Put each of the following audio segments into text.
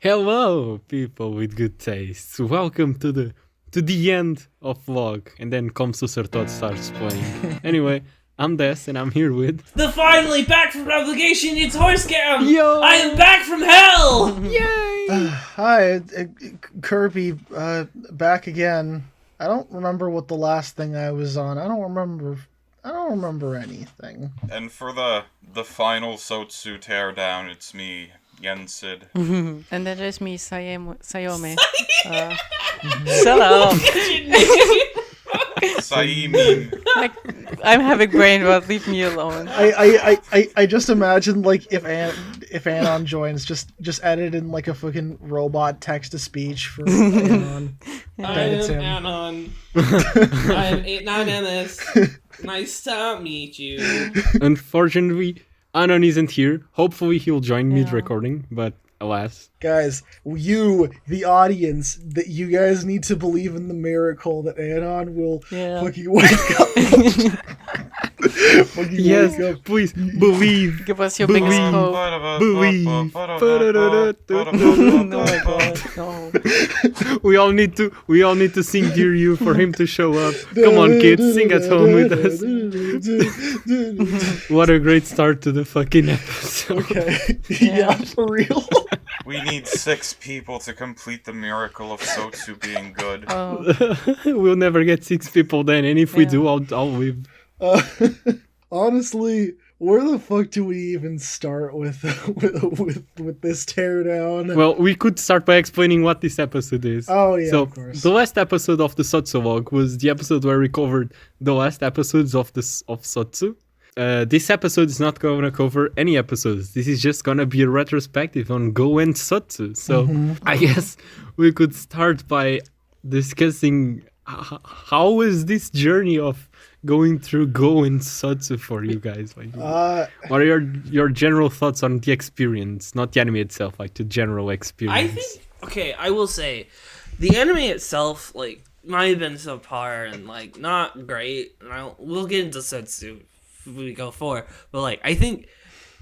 Hello, people with good taste. Welcome to the end of vlog, and then Comsuser Todd starts playing. Anyway, I'm Des, and I'm here with The finally back from obligation. It's HorseGam. Yo! I am back from hell. Yay! Hi, Kyrbii, back again. I don't remember what the last thing I was on. I don't remember anything. And for the final Sotsu teardown, it's me, Yensid. And then there's me, Sayome. Shut up. Sayome. I'm having brain rot. Leave me alone. I just imagine like if Anon joins, just edit in like a fucking robot text to speech for Anon. I am Anon. I am Anonemus. Nice to meet you. Unfortunately, Anon isn't here. Hopefully, he'll join mid-recording, but alas. Guys, you, the audience, that you guys need to believe in the miracle that Anon will fucking wake up. Yes, please believe. Give us your biggest hope. Believe. Oh my god, no. We all need to sing "Dear You" for him to show up. Come on, kids, sing at home with us. What a great start to the fucking episode. Okay, yeah, for real. We need 6 people to complete the miracle of Sotsu being good. We'll never get 6 people then, and if we do, I'll leave. Honestly, where the fuck do we even start with this teardown? Well, we could start by explaining what this episode is. Oh yeah, so of course. The last episode of the Sotsu Log was the episode where we covered the last episodes of Sotsu. This episode is not going to cover any episodes. This is just going to be a retrospective on Go and Sotsu. So I guess we could start by discussing how was this journey of going through Go and Sotsu for you guys? Like, what are your general thoughts on the experience, not the anime itself, like the general experience? I will say, the anime itself, like, might have been subpar and, like, not great. And we'll get into Sotsu if we go forward. But, like, I think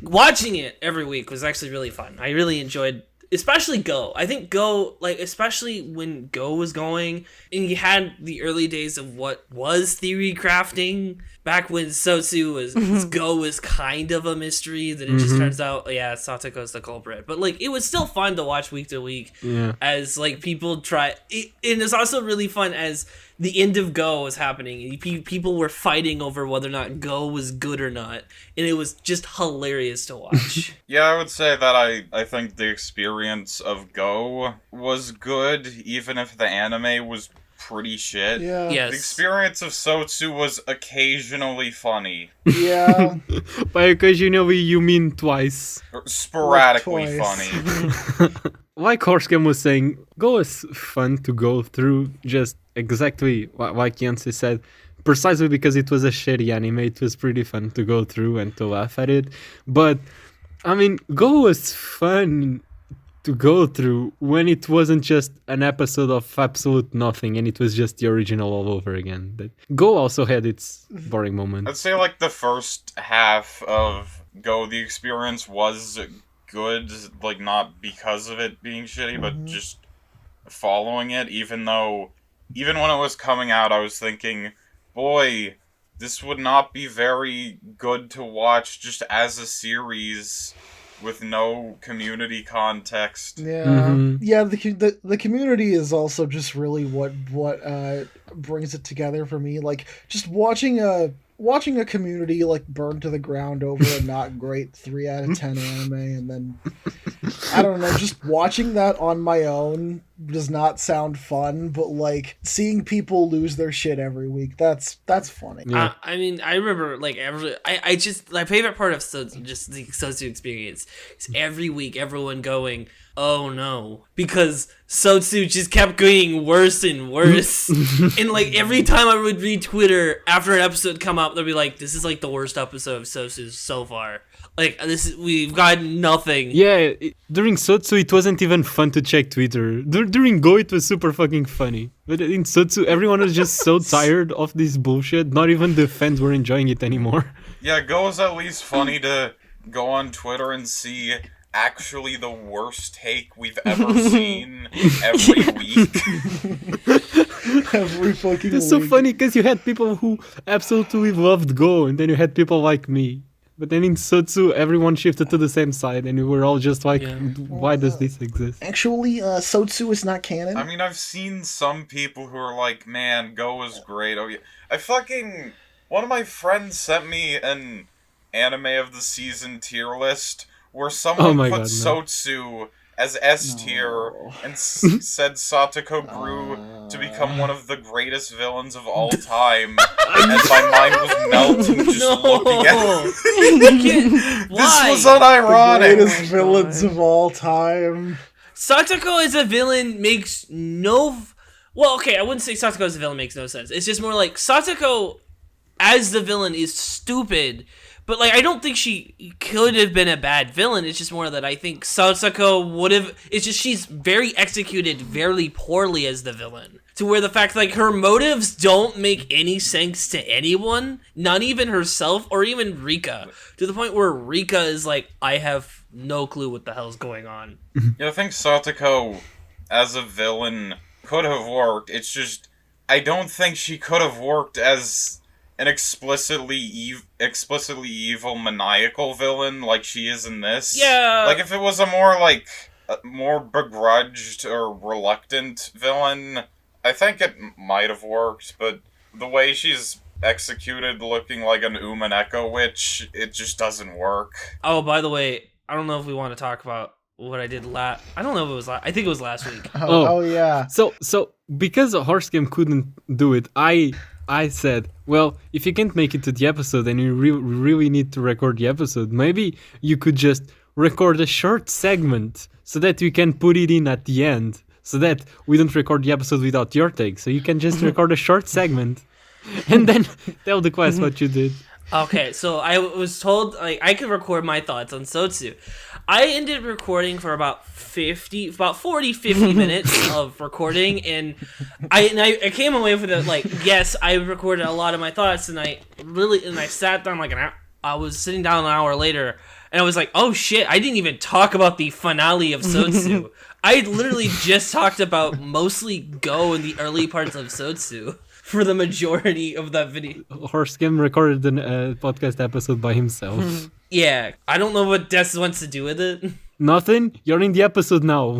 watching it every week was actually really fun. I really enjoyed, especially Go. I think Go, like, especially when Go was going, and you had the early days of what was theory crafting, back when Sotsu was, Go was kind of a mystery, that it just turns out, Satoko's the culprit. But, like, it was still fun to watch week to week, as, like, people try, and it's also really fun as the end of Go was happening, and people were fighting over whether or not Go was good or not, and it was just hilarious to watch. Yeah, I would say that I think the experience of Go was good, even if the anime was pretty shit. Yeah. Yes. The experience of Sotsu was occasionally funny. Yeah. By occasionally, you mean twice. Sporadically Twice. funny. Like HorseGam was saying, Go is fun to go through, just exactly like Yancy said. Precisely because it was a shitty anime, it was pretty fun to go through and to laugh at it. But, I mean, Go was fun to go through when it wasn't just an episode of absolute nothing and it was just the original all over again. But Go also had its boring moments. I'd say, like, the first half of Go, the experience was good, like, not because of it being shitty, but just following it, even when it was coming out, I was thinking, boy, this would not be very good to watch just as a series with no community context. Yeah, yeah. The community is also just really what brings it together for me. Like just watching a community like burn to the ground over a not great 3 out of 10 anime, and then I don't know, just watching that on my own does not sound fun, but like seeing people lose their shit every week, that's funny. Yeah. I mean, I remember, like, my favorite part of just the Sotsu experience is every week everyone going, oh no, because Sotsu just kept getting worse and worse. And, like, every time I would read Twitter after an episode come up, they'd be like, this is, like, the worst episode of Sotsu so far. Like, we've got nothing. Yeah, during Sotsu, it wasn't even fun to check Twitter. During Go, it was super fucking funny. But in Sotsu, everyone was just so tired of this bullshit. Not even the fans were enjoying it anymore. Yeah, Go is at least funny to go on Twitter and see actually the worst take we've ever seen every week. Every fucking It's so week. funny because you had people who absolutely loved Go, and then you had people like me. But then in Sotsu, everyone shifted to the same side, and we were all just like, Yeah. why does this exist? Actually, Sotsu is not canon. I mean, I've seen some people who are like, man, Go is great. Oh, yeah. One of my friends sent me an anime of the season tier list where someone my put God, no. Sotsu as S tier No. and said Satoko grew to become one of the greatest villains of all time, and my mind was melting just looking at it. Why? This was The unironic. greatest Oh my villains God. of all time. Satoko as a villain makes no. Well, okay, I wouldn't say Satoko as a villain makes no sense. It's just more like Satoko as the villain is stupid. But, like, I don't think she could have been a bad villain. It's just more that I think Satoko would have... It's just she's very executed very poorly as the villain. To where the fact, like, her motives don't make any sense to anyone. Not even herself or even Rika. To the point where Rika is like, I have no clue what the hell's going on. I think Satoko as a villain could have worked. It's just, I don't think she could have worked as an explicitly evil, maniacal villain like she is in this. Yeah. Like, if it was a more begrudged or reluctant villain, I think it might have worked, but the way she's executed looking like an Umineko witch, it just doesn't work. Oh, by the way, I don't know if we want to talk about what I did I don't know if it was I think it was last week. Oh yeah. So because HorseGam couldn't do it, I said, well, if you can't make it to the episode and you really need to record the episode, maybe you could just record a short segment so that we can put it in at the end, so that we don't record the episode without your take. So you can just record a short segment and then tell the class what you did. Okay, so I was told like I could record my thoughts on Sotsu. I ended recording for about 50 minutes of recording, and I came away with it like, yes, I recorded a lot of my thoughts, and I sat down like an hour. I was sitting down an hour later, and I was like, oh shit, I didn't even talk about the finale of Sotsu. I literally just talked about mostly Go in the early parts of Sotsu for the majority of that video. HorseGam recorded a podcast episode by himself. Yeah, I don't know what Des wants to do with it. Nothing? You're in the episode now.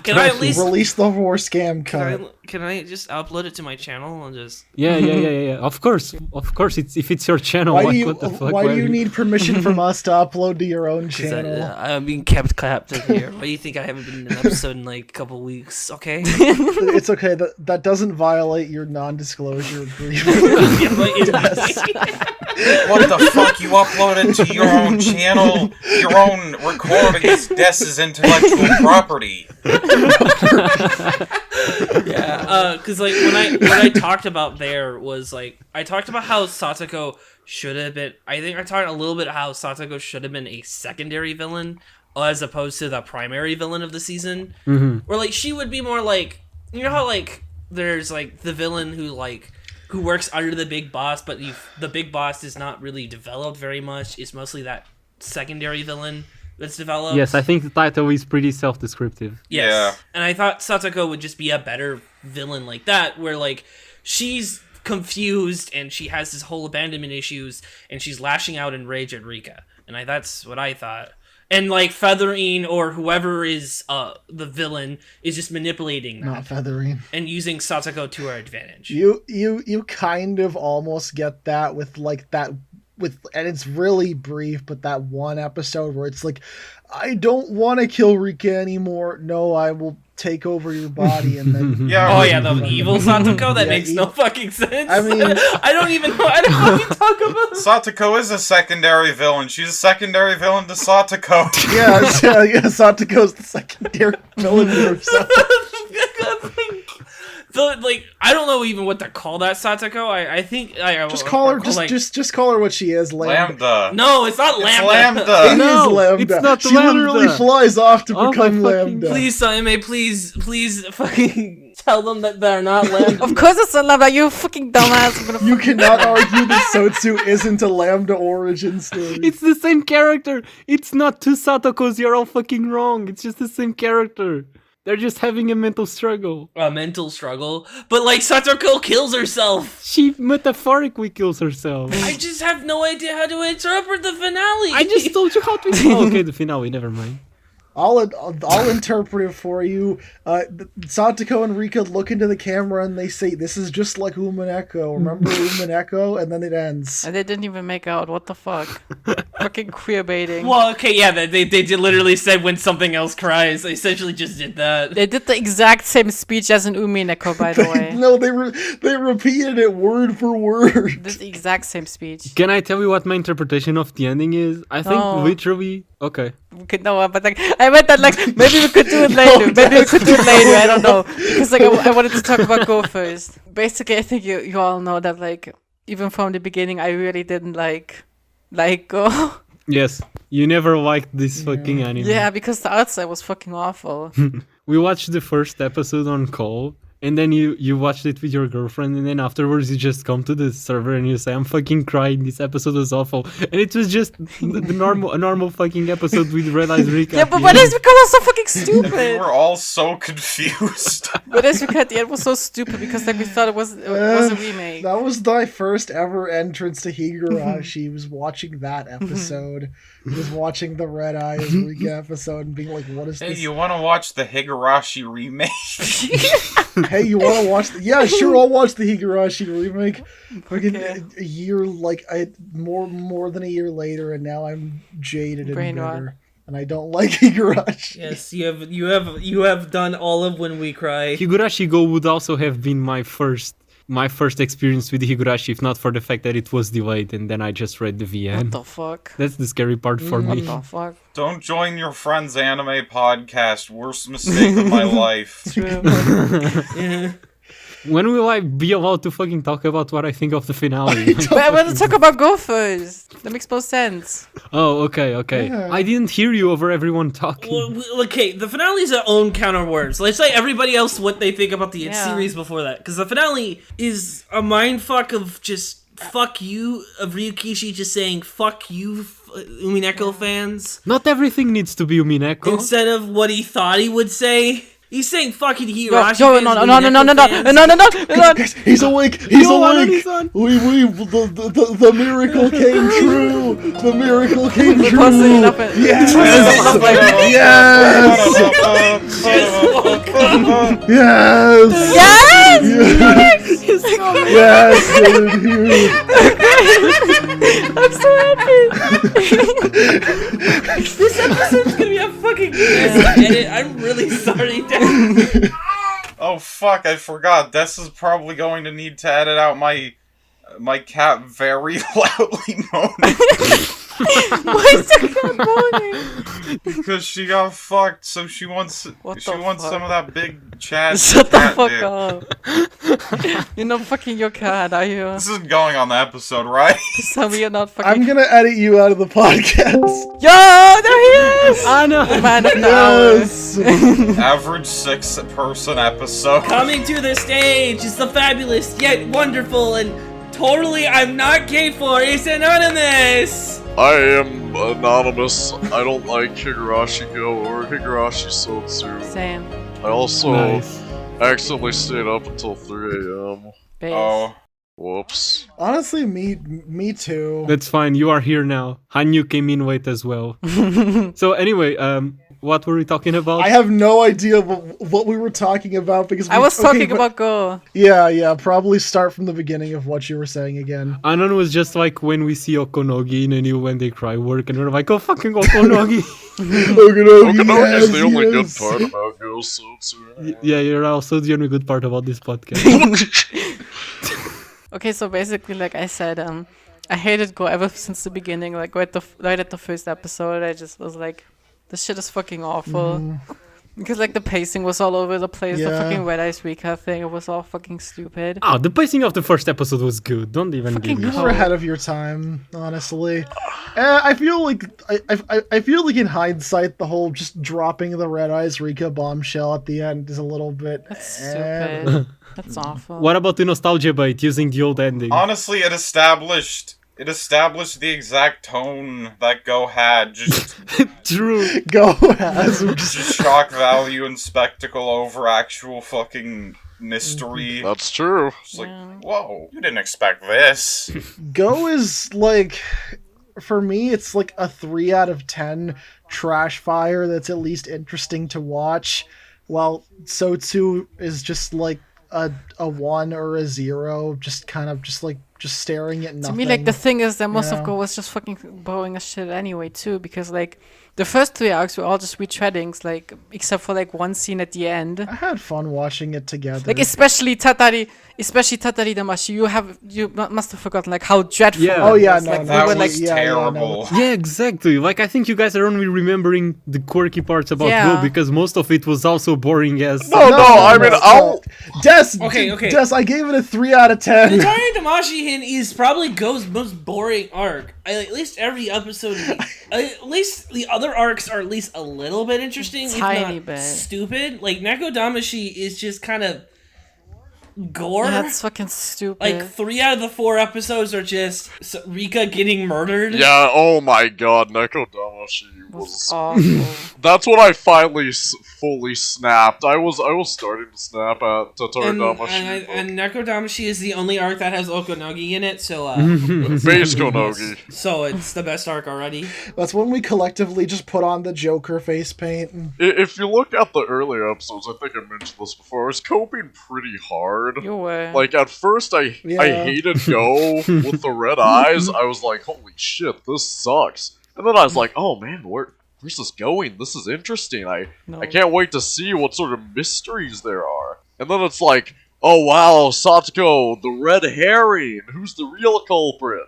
Can I at least- Release the horse scam cut. Can I just upload it to my channel and just... Yeah. Of course. If it's your channel, Why like, do you what the fuck? why do you need permission from us to upload to your own 'Cause channel? I'm being kept captive here. Why do you think I haven't been in an episode in like a couple weeks? Okay. It's okay. That doesn't violate your non-disclosure agreement. Yeah, but What the fuck? You uploaded to your own channel? Your own recording is Des' intellectual property. yeah, because like what I talked about there was like I talked about how Satoko should have been. I think I talked a little bit how Satoko should have been a secondary villain as opposed to the primary villain of the season. Mm-hmm. Or like she would be more like, you know how like there's like the villain who works under the big boss, but the big boss is not really developed very much. It's mostly that secondary villain that's developed. Yes, I think the title is pretty self-descriptive. Yes. Yeah. And I thought Satoko would just be a better villain like that, where like she's confused and she has this whole abandonment issues and she's lashing out in rage at Rika. And that's what I thought. And like Feathering or whoever is the villain is just manipulating that Not feathering. and using Satoko to her advantage. You kind of almost get that with like that with, and it's really brief, but that one episode where it's like, I don't want to kill Rika anymore. No, I will take over your body, and then Yeah. Oh yeah, the evil Satoko? That Yeah, makes no fucking sense. I mean- I don't even know. I don't fucking talk about Satoko is a secondary villain. She's a secondary villain to Satoko. yeah, Satoko's the secondary villain herself. So, like, I don't know even what to call that Satoko. I think Just call her just call her what she is, Lambda. Lambda. No, it's not It's Lambda. It Lambda. No, is Lambda. it's not she literally Lambda. flies off to Oh my become fucking- Lambda. Please, Sayome, please, fucking tell them that they're not lambda. Of course it's a lambda, you fucking dumbass. I'm gonna You cannot argue that Sotsu isn't a lambda origin story. It's the same character. It's not two Satokos. You're all fucking wrong. It's just the same character. They're just having a mental struggle. A mental struggle. But like Satoko kills herself. She metaphorically kills herself. I just have no idea how to interpret the finale. I just told you how to. Oh, okay, the finale. Never mind. I'll interpret it for you. Satoko and Rika look into the camera and they say, "This is just like Umineko. Remember Umineko?" And then it ends. And they didn't even make out. What the fuck? Fucking queer baiting. Well, okay, yeah, they did literally said when something else cries. They essentially just did that. They did the exact same speech as in Umineko, by the way. No, they repeated it word for word. This exact same speech. Can I tell you what my interpretation of the ending is? I think No. literally. Okay. We could know, but like I meant that like maybe we could do it later. Maybe we could do it later. I don't know because like I wanted to talk about Go first. Basically, I think you all know that like even from the beginning, I really didn't like Go. Yes. You never liked this fucking anime. Yeah, because the outside was fucking awful. We watched the first episode on call, and then you watched it with your girlfriend, and then afterwards you just come to the server and you say, "I'm fucking crying. This episode was awful," and it was just a normal fucking episode with Red Eyes Rick. Yeah, at but the what end. is because I was so fucking We stupid. were all so confused. But as at the end was so stupid because like we thought it was a remake. That was my first ever entrance to Higurashi. Was watching that episode. He was watching the Red Eyes Rika episode and being like, "What is Hey, this?" you want to watch the Higurashi remake? Hey, you want to watch? Yeah, sure. I'll watch the Higurashi remake. Fucking Okay. a year, like more than a year later, and now I'm jaded and Brain rot. bitter, and I don't like Higurashi. Yes, you have done all of When We Cry. Higurashi Go would also have been my first experience with Higurashi, if not for the fact that it was delayed and then I just read the What VN. the fuck? That's the scary part for What me. the fuck? Don't join your friend's anime podcast. Worst mistake of my life. True. Yeah. When will I be allowed to fucking talk about what I think of the finale? But I want to talk about Go first. That makes more sense. Oh, okay. Yeah. I didn't hear you over everyone talking. Well, okay, the finale is our own counter words. Let's say everybody else what they think about the Yeah. series before that, because the finale is a mindfuck of just fuck you, of Ryukishi just saying fuck you, Umineko fans, Not everything needs to be Umineko. instead of what he thought he would say. He's saying fucking Yo, Higurashi yo, fans, no, Umineko fans. no. Guys, he's awake! He's Yo, awake! Anonemus-san. The miracle came true! The miracle came We're true! posting up at- Yes! Stuff like that. Yes! Yes! Yes! Yes! I'm so happy. This episode's gonna be a fucking mess to edit. I'm really sorry, Dad. Oh fuck, I forgot. Des is probably going to need to edit out my cat very loudly moaning Why is the cat moaning? because she got fucked, so she wants What she the wants fuck? some of that big Chad Shut the cat fuck dick. up. You're not fucking your cat, are you? This isn't going on the episode, right? Tell me you're not fucking. I'm gonna edit you out of the podcast. Yo, there he is! I know. Man of the hour. Yes! Average 6-person episode. Coming to the stage is the fabulous yet wonderful and totally I'm not gay for is Anonemus. I am Anonymous. I don't like Higurashi Go or Higurashi Sotsu. Same. I also Nice. accidentally stayed up until 3 a.m. Base. Oh, Whoops. Honestly, me too. That's fine. You are here now. Hanyu came in late as well. So anyway, what were we talking about? I have no idea what we were talking about because I was okay, talking but- about Go. Yeah. Probably start from the beginning of what you were saying again. Anon was just like when we see Okonogi in a new When They Cry work, and we're like, oh fucking Okonogi. Okanogi is the only good yes. part about Go Sotsu. Yeah, you're also the only good part about this podcast. Okay, so basically, like I said, I hated Go ever since the beginning. Like right at the first episode, I just was like, this shit is fucking awful. Because like the pacing was all over the place. The Yeah. fucking Red Eyes Rika thing, it was all fucking stupid. Oh, the pacing of the first episode was good. Don't even Fucking give me. You were ahead of your time, honestly. I feel like I feel like in hindsight, the whole just dropping the Red Eyes Rika bombshell at the end is a little bit. That's stupid. That's awful. What about the nostalgia bait using the old ending? Honestly, it established the exact tone that Go had. Just True. Go as just shock value and spectacle over actual fucking mystery. That's true. It's like, whoa, you didn't expect this. Go is like, for me, it's like a 3 out of 10 trash fire that's at least interesting to watch, while Sotsu is just like a 1 or a 0, just kind of just staring at nothing. To me, like, the thing is that most Yeah. of Go was just fucking boring as shit anyway, too, because, like, the first 3 arcs were all just retreadings, like, except for, like, one scene at the end. I had fun watching it together. Like, especially Tatari Damashi, you must have forgotten, like, how dreadful Yeah. it Oh, yeah, was. no, Like, no, we That were, was like, terrible. Yeah, exactly. Like, I think you guys are only remembering the quirky parts about Yeah. Go because most of it was also boring as. No, I mean, I'll. Des, Okay. Des, I gave it a 3 out of 10. The Tari Damashi Hin is probably Go's most boring arc. At least every episode, at least the other arcs are at least a little bit interesting, Tiny if not bit. stupid. Like Neko Damashi is just kind of gore. Yeah, that's fucking stupid. Like 3 out of the 4 episodes are just Rika getting murdered. Yeah, oh my god, Nekodamashi was was. awful. That's when I finally fully snapped. I was starting to snap at Tatari And, Damashi. and Neko Damashi is the only arc that has Okonogi in it, so Base Konogi. so it's the best arc already. That's when we collectively just put on the Joker face paint. If you look at the earlier episodes, I think I mentioned this before, I was coping pretty hard. You were. Like, at first, I hated Go with the red eyes. I was like, holy shit, this sucks. And then I was like, oh man, where's this going? This is interesting. I can't wait to see what sort of mysteries there are. And then it's like, oh wow, Satsuko, the red herring. Who's the real culprit?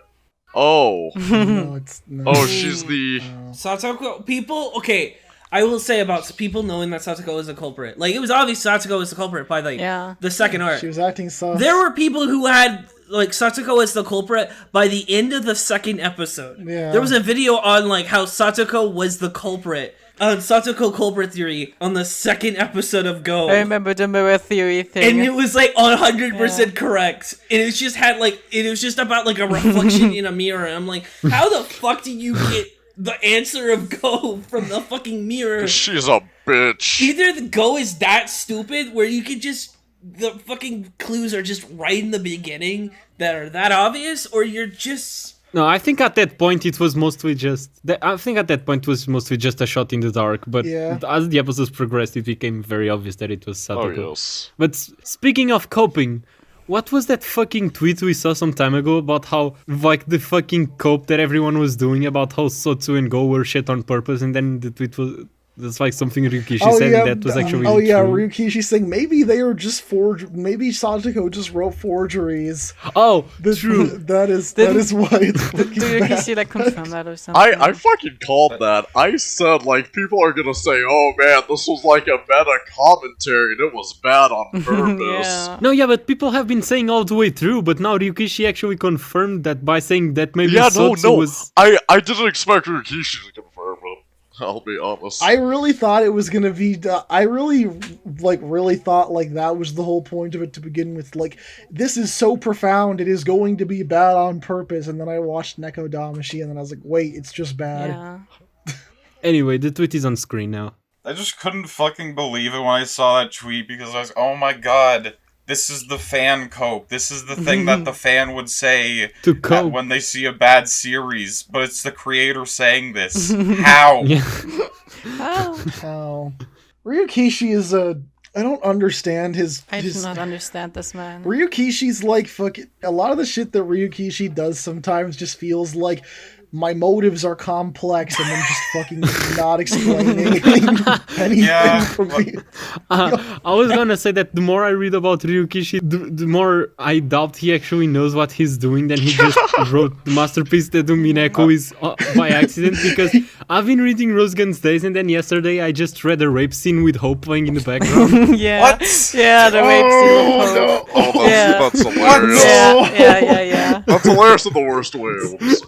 Oh. No, no. Oh, she's the... Satsuko, okay, I will say about people knowing that Satsuko is a culprit. Like, it was obvious Satsuko was the culprit by, like, the second arc. She was acting sus. There were people who had, like, Satsuko as the culprit by the end of the second episode. Yeah. There was a video on, like, how Satsuko was the culprit. On Satsuko culprit theory on the second episode of Go. I remember the mirror theory thing. And it was like 100% correct. And it was just it was just about like a reflection in a mirror. And I'm like, how the fuck do you get the answer of Go from the fucking mirror? She's a bitch. Either the Go is that stupid where you could just, the fucking clues are just right in the beginning that are that obvious, or you're just... No, I think at that point it was mostly just. I think at that point it was mostly just a shot in the dark. But as the episodes progressed, it became very obvious that it was Satoko. Oh yes. But speaking of coping, what was that fucking tweet we saw some time ago about how like the fucking cope that everyone was doing about how Sotsu and Go were shit on purpose, and then the tweet was. That's like something Ryukishi said that was actually true. Ryukishi saying maybe they were just maybe Satsuko just wrote forgeries. Oh, true. That is why it's fucking Do Ryukishi like confirm that or something? I fucking called that. I said, like, people are gonna say, oh man, this was like a meta commentary and it was bad on purpose. Yeah. No, yeah, but people have been saying all the way through, but now Ryukishi actually confirmed that by saying that maybe Sotsu was... I didn't expect Rikishi to confirm it. I'll be honest. I really thought it was gonna be. I really thought like that was the whole point of it to begin with. Like, this is so profound, it is going to be bad on purpose. And then I watched Neko Damashi, and then I was like, wait, it's just bad. Yeah. Anyway, the tweet is on screen now. I just couldn't fucking believe it when I saw that tweet because I was, oh my god, this is the fan cope. This is the thing that the fan would say To cope. when they see a bad series, but it's the creator saying this. How? Yeah. How? Ryukishi is a. I don't understand his. I do not understand this man. Ryukishi's like fucking. A lot of the shit that Ryukishi does sometimes just feels like my motives are complex and then just fucking not explaining anything for me. I was gonna say that the more I read about Ryukishi, the more I doubt he actually knows what he's doing. Then he just wrote the masterpiece that Umineko is by accident, because I've been reading Rose Guns Days, and then yesterday I just read a rape scene with Hope playing in the background. Yeah. What? Yeah, the rape scene. Of Hope. That's hilarious. Yeah. That's hilarious in the worst way.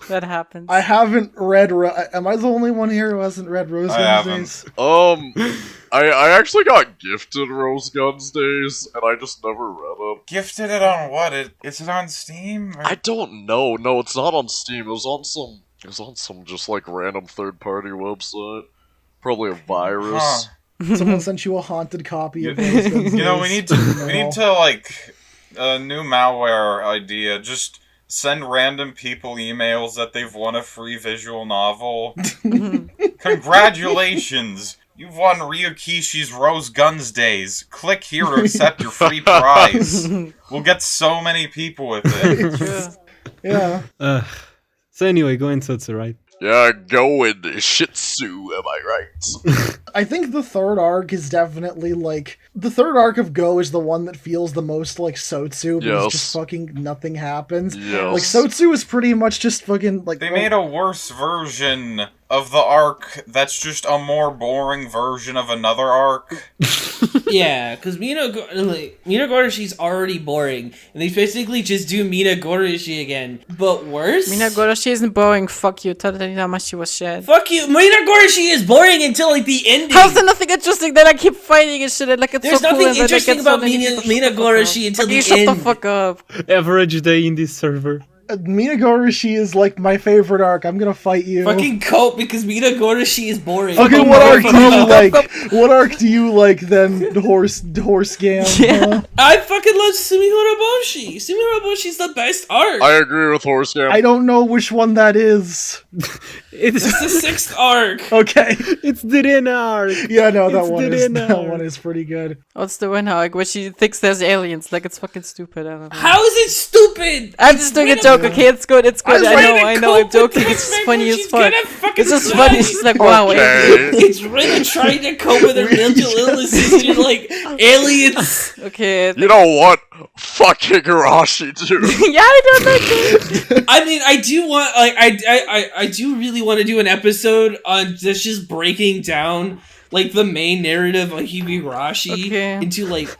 That happens. I haven't read. Am I the only one here who hasn't read Rose I Guns haven't. Days? I actually got gifted Rose Guns Days, and I just never read it. Gifted it on what? Is it on Steam? I don't know. No, it's not on Steam. It was on some just like random third-party website. Probably a virus. Huh. Someone sent you a haunted copy of Rose Guns Days. You know, we need to like a new malware idea. Just send random people emails that they've won a free visual novel. Congratulations! You've won Ryukishi's Rose Guns Days. Click here to accept your free prize. We'll get so many people with it. True. Yeah. So anyway, go into Sotsu, right? Yeah, go in Shitsu, am I right? I think the third arc is definitely like the third arc of Go is the one that feels the most like Sotsu because Yes. just fucking nothing happens. Yes. Like Sotsu is pretty much just fucking like They made a worse version of the arc that's just a more boring version of another arc. Yeah, because Minagorishi's already boring, and they basically just do Minagorishi again, but worse. Minagoroshi isn't boring. Fuck you. Tell them how much she was shed. Fuck you! Minagorishi is boring until like the ending. How's there nothing interesting? Then I keep fighting and shit. And, like it's There's so cool. nothing And then it interesting gets so about many people. Minagorishi until the Shut the end. fuck up. Average day in this server. Minagorishi is like my favorite arc. I'm gonna fight you. Fucking cope because Minagorishi is boring. Okay, Oh what my arc do fucking you God. like? What arc do you like then? HorseGam. Yeah. I fucking love Sumihoroboshi. Sumihoroboshi's the best arc. I agree with HorseGam. I don't know which one that is. It's It's the sixth arc. Okay. it's the Ren arc. Yeah, no, that It's one the is dinner. pretty good. What's the one arc where she thinks there's aliens? Like it's fucking stupid. I don't know. How is it stupid? I'm just doing a joke, okay? It's good, it's good. I know, I'm joking. It's It's just funny as fuck. fuck. It's just funny. It's just like, wow, aliens. Okay. It's really trying to cope with her mental illnesses. You're like, aliens. Okay. You know what? Fuck Higurashi, dude. Yeah, I don't like it. I mean, I do want, like, I do really want to do an episode on just breaking down, like, the main narrative of Higurashi Okay. into, like,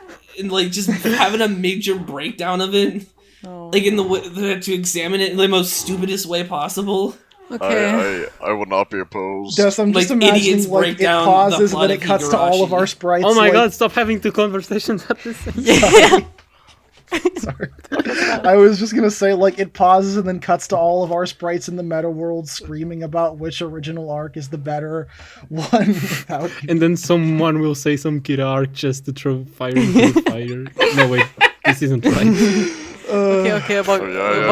just having a major breakdown of it. Oh. Like, in the way to examine it in the most stupidest way possible. Okay. I would not be opposed. Yes, I'm just Like, idiots imagining break like it down pauses the and then it plot of cuts to all of Higurashi. our sprites. Oh my like, god, stop having two conversations at the same Yeah. Sorry. I was just gonna say, like, it pauses and then cuts to all of our sprites in the meta world screaming about which original arc is the better one without And then someone will say some Kira arc just to throw fire into the fire. No, wait, this isn't right. Okay, about Oh, yeah,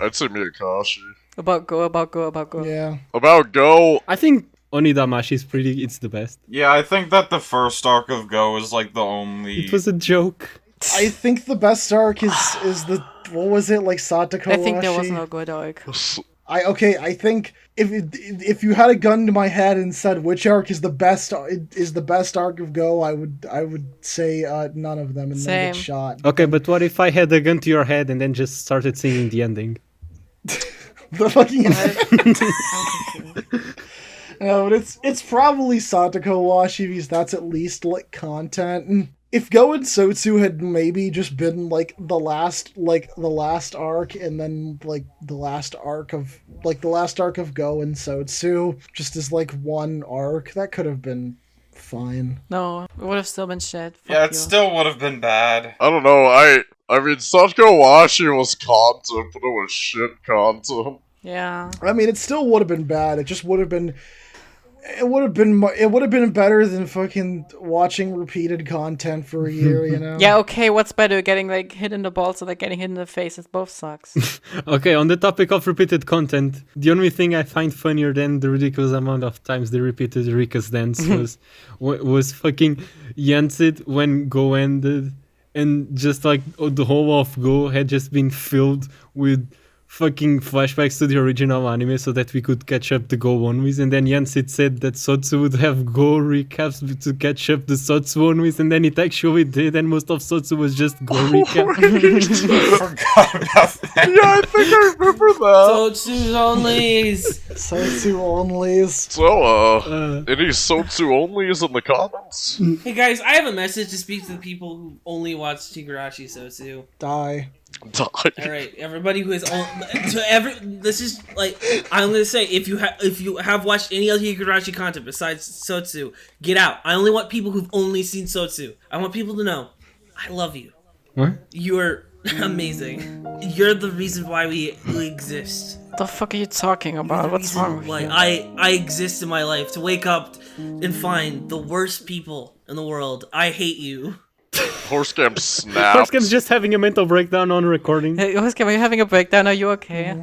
I'd say Miyakashi. about go. Yeah. About Go, I think Onidamashi is pretty, it's the best. Yeah, I think that the first arc of Go is like the only. It was a joke. I think the best arc is the what was it, like Satakawashi? I think there was no good arc. I think if you had a gun to my head and said which arc is the best arc of Go, I would say none of them and then get Same. shot. Okay, but what if I had a gun to your head and then just started singing the ending? The fucking No, but it's probably Satakawashi because that's at least like content. And if Go and Sotsu had maybe just been like the last arc and then like the last arc of Go and Sotsu just as like one arc, that could have been fine. No, it would have still been shit. Fuck Yeah, it you. still would have been bad. I don't know, I mean, Satsukawashi was content, but it was shit content. Yeah. I mean, it still would have been bad. It just would have been. It would have been better than fucking watching repeated content for a year, you know? Yeah, okay, what's better? Getting like hit in the balls or like getting hit in the face? It both sucks. Okay, on the topic of repeated content, the only thing I find funnier than the ridiculous amount of times they repeated Rika's dance was fucking Yensid when Go ended, and just like the whole of Go had just been filled with fucking flashbacks to the original anime so that we could catch up the Go Onwys, and then Yensid said that Sotsu would have Go recaps to catch up the Sotsu Onwys, and then it actually did, and most of Sotsu was just Go recap. I forgot about that. Yeah, I think I remember that. Sotsu onlys. Sotsu onlys. So, any Sotsu onlys in the comments? Hey guys, I have a message to speak to the people who only watch Higurashi Sotsu. Die. Alright, everybody who is this is like, I'm gonna say, if you have watched any other Higurashi content besides Sotsu, get out. I only want people who've only seen Sotsu. I want people to know, I love you. What? You're amazing. You're the reason why we exist. What the fuck are you talking about? What's wrong with you? I exist in my life to wake up and find the worst people in the world. I hate you. HorseGam snapped. HorseGam's just having a mental breakdown on recording. Hey, HorseGam, are you having a breakdown? Are you okay?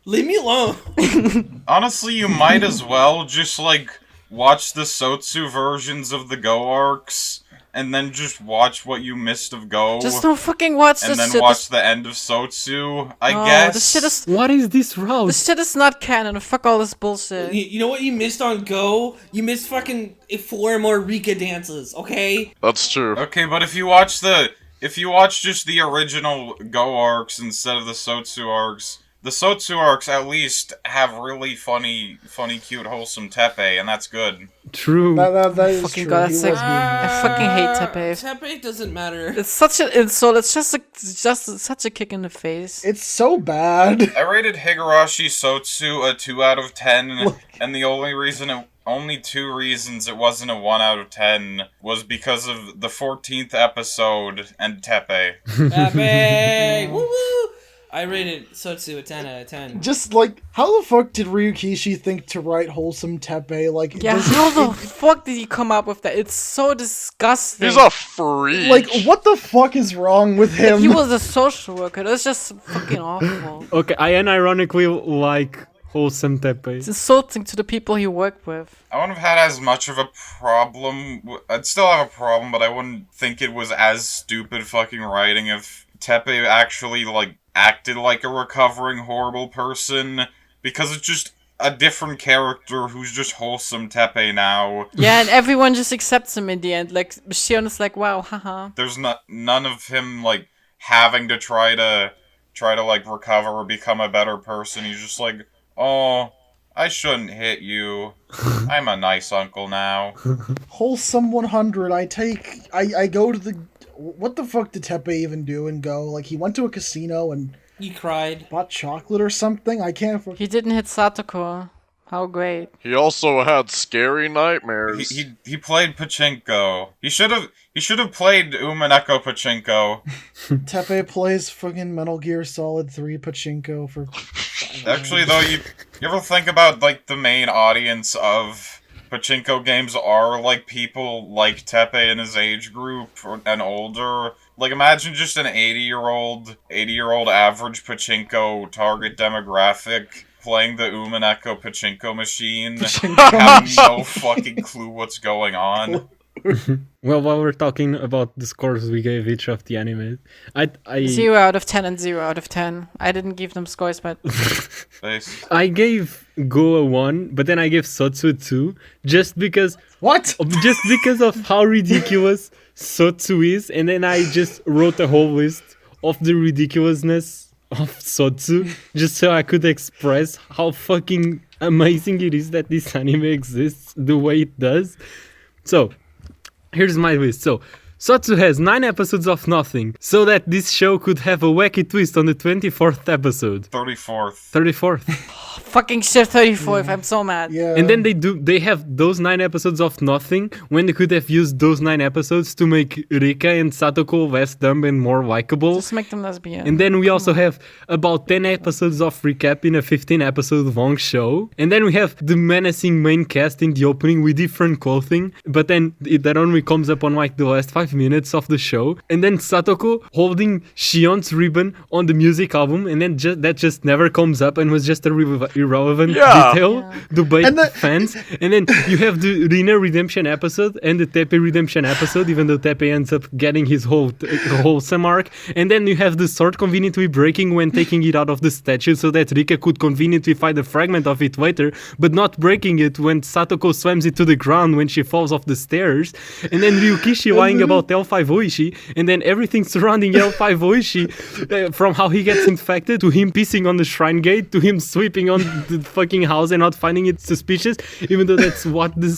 Leave me alone. Honestly, you might as well just, like, watch the Sotsu versions of the Go arcs, and then just watch what you missed of Go. Just don't fucking watch this and then shit. watch the end of Sotsu, I No, guess. This shit is... What is this route? This shit is not canon. Fuck all this bullshit. You know what you missed on Go? You missed fucking 4 more Rika dances, okay? That's true. Okay, but if you watch just the original Go arcs instead of the Sotsu arcs, the Sotsu arcs at least have really funny, cute, wholesome tepe, and that's good. True. That is Fucking true. God, He that's was like- mean. I fucking hate Tepe. Tepe doesn't matter. It's such an insult. It's just such a kick in the face. It's so bad. I rated Higurashi Sotsu a 2 out of 10, and the only 2 reasons it wasn't a 1 out of 10 was because of the 14th episode and tepe. Tepe! Woo woo! I rated Sotsu a 10 out of 10. Just like, how the fuck did Ryukishi think to write wholesome tepe? Like, Yeah, how the fuck did he come up with that? It's so disgusting. He's a freak. like, what the fuck is wrong with him? He was a social worker. That's just fucking awful. Okay, I unironically like wholesome tepe. It's insulting to the people he worked with. I wouldn't have had as much of a problem. I'd still have a problem, but I wouldn't think it was as stupid fucking writing if Tepe actually, like, acted like a recovering horrible person, because it's just a different character who's just wholesome Tepe now. Yeah, and everyone just accepts him in the end. Like, Shion is like, wow, haha. There's none of him, like, having to try to like recover or become a better person. He's just like, oh, I shouldn't hit you. I'm a nice uncle now. Wholesome 100. I go to the... What the fuck did Tepe even do and Go? Like, he went to a casino and He cried. bought chocolate or something? I can't... He didn't hit Satoko. How great. He also had scary nightmares. He played pachinko. He should have played Umineko pachinko. Tepe plays fucking Metal Gear Solid 3 pachinko for... Actually, though, you ever think about, like, the main audience of pachinko games are, like, people like Tepe in his age group and older? Like, imagine just an 80-year-old average pachinko target demographic playing the Umineko pachinko machine, having no fucking clue what's going on. Well, while we're talking about the scores we gave each of the anime, I 0 out of 10 and 0 out of 10. I didn't give them scores, but... I gave Go a 1, but then I gave Sotsu a 2, just because What? of how ridiculous Sotsu is, and then I just wrote a whole list of the ridiculousness of Sotsu, just so I could express how fucking amazing it is that this anime exists the way it does. So, here's my list. So, Sotsu has 9 episodes of nothing, so that this show could have a wacky twist on the 24th episode. 34th. 34th. Fucking shit 34th, I'm so mad. Yeah. And then they have those 9 episodes of nothing, when they could have used those 9 episodes to make Rika and Satoko less dumb and more likable. Just make them lesbian. And then we also have about 10 episodes of recap in a 15-episode long show. And then we have the menacing main cast in the opening with different clothing. But then that only comes up on like the last 5 5 minutes of the show, and then Satoko holding Shion's ribbon on the music album, and then that just never comes up and was just a irrelevant detail to bait fans. And then you have the Rina redemption episode and the Tepe redemption episode, even though Tepe ends up getting his wholesome arc. And then you have the sword conveniently breaking when taking it out of the statue so that Rika could conveniently find a fragment of it later, but not breaking it when Satoko slams it to the ground when she falls off the stairs. And then Ryukishi lying about L5 Oishi, and then everything surrounding L5 Oishi, from how he gets infected, to him pissing on the shrine gate, to him sweeping on the fucking house and not finding it suspicious, even though that's what the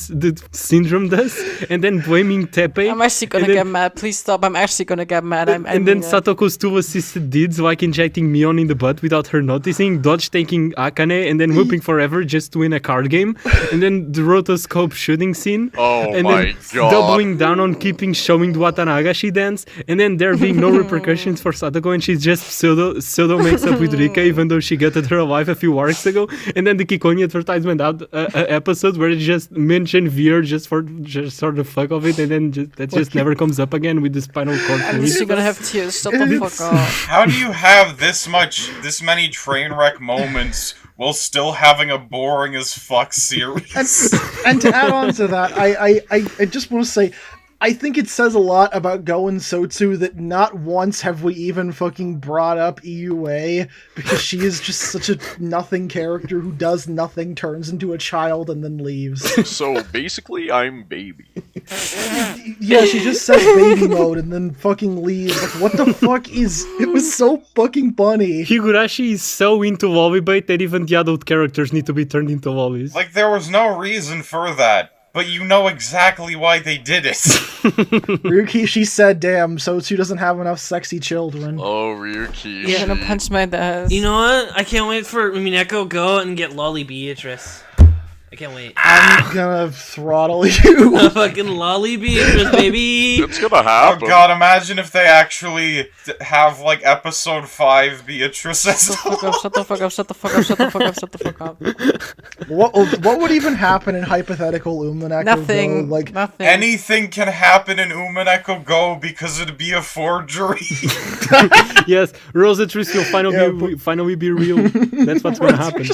syndrome does, and then blaming Tepe. I'm actually gonna get mad. Please stop. I'm actually gonna get mad. And then Satoko's two assisted deeds, like injecting Mion in the butt without her noticing, dodge taking Akane, and then looping forever just to win a card game, and then the rotoscope shooting scene. Oh and my then god. Doubling down on showing the Watanagashi dance, and then there being no repercussions for Satoko, and she's just pseudo makes up with Rika, even though she gutted her alive a few arcs ago. And then the Kikoni advertisement episode where it just mentioned Veer just for the fuck of it, and then just never comes up again with the spinal cord. I'm just gonna have tears. Shut the fuck up. How do you have this many train wreck moments while still having a boring as fuck series? And to add on to that, I just want to say, I think it says a lot about Go and Sotsu that not once have we even fucking brought up EUA, because she is just such a nothing character who does nothing, turns into a child, and then leaves. So basically, I'm baby. Yeah, she just says baby mode and then fucking leaves. Like, what the fuck is... It was so fucking funny. Higurashi is so into lollybait that even the adult characters need to be turned into lollies. Like, there was no reason for that. But you know exactly why they did it. Ryukishi said, damn, Sotsu doesn't have enough sexy children. Oh, Ryukishi. You're gonna punch my ass. You know what? I can't wait for Umineko go and get Lolly Beatrice. I can't wait. I'm gonna throttle you. A fucking Lolly Beatrice, baby. It's gonna happen. Oh god, imagine if they actually have, like, episode 5 Beatrice as Shut the fuck up, shut the fuck up, shut the fuck up, shut the fuck up, shut the fuck up. What would even happen in hypothetical Umineko Nothing. Go? Like, Nothing. Anything can happen in Umineko Go because it'd be a forgery. Yes, Rosa Triss will finally be real. That's what's gonna happen.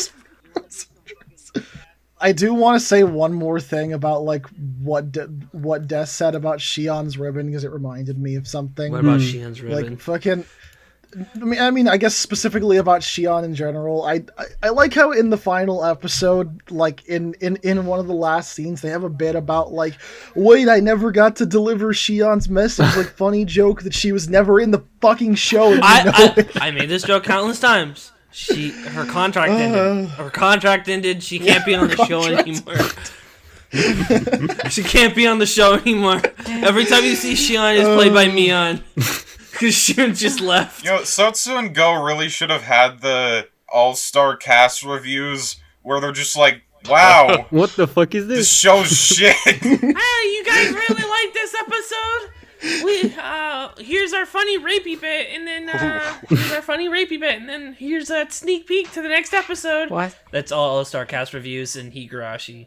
I do want to say one more thing about, like, what Des said about Shion's ribbon, because it reminded me of something. What about Shion's ribbon? Like, fucking... I mean, I guess specifically about Shion in general. I like how in the final episode, like in one of the last scenes, they have a bit about, like, wait, I never got to deliver Shion's message. Like, funny joke that she was never in the fucking show. And I made this joke countless times. Her contract ended. Her contract ended. She can't be on the show anymore. She can't be on the show anymore. Every time you see Shion, it's played by Mion. Because Shion just left. You know, Sotsu and Go really should have had the all-star cast reviews where they're just like, wow. What the fuck is This this? show's shit. Hey, you guys really like this episode? Here's our funny rapey bit, and then here's our funny rapey bit, and then here's a sneak peek to the next episode. What? That's all star cast reviews and Higurashi.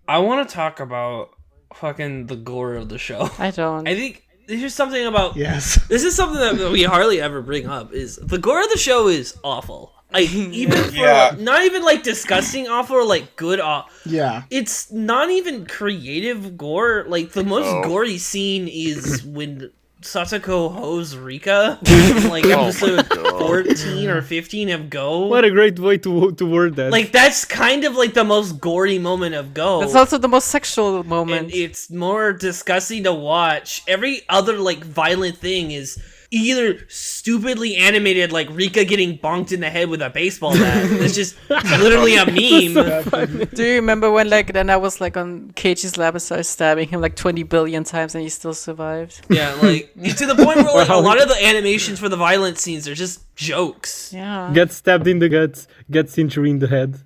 I want to talk about fucking the gore of the show. I don't. I think here's something about Yes. This is something that we hardly ever bring up. Is the gore of the show is awful. Like, even for not even like disgusting awful or like good awful. Yeah. It's not even creative gore. Like, the most gory scene is when Satoko hoes Rika in, like, episode 14 or 15 of Go. What a great way to word that. Like, that's kind of like the most gory moment of Go. It's also the most sexual moment. And it's more disgusting to watch. Every other, like, violent thing is either stupidly animated, like Rika getting bonked in the head with a baseball bat. It's just literally a meme. Do you remember when, like, then I was like on Keiichi's lab and started stabbing him like 20 billion times and he still survived? Yeah, like, to the point where like, a lot of the animations for the violent scenes are just jokes. Yeah. Gets stabbed in the guts, gets injury in the head.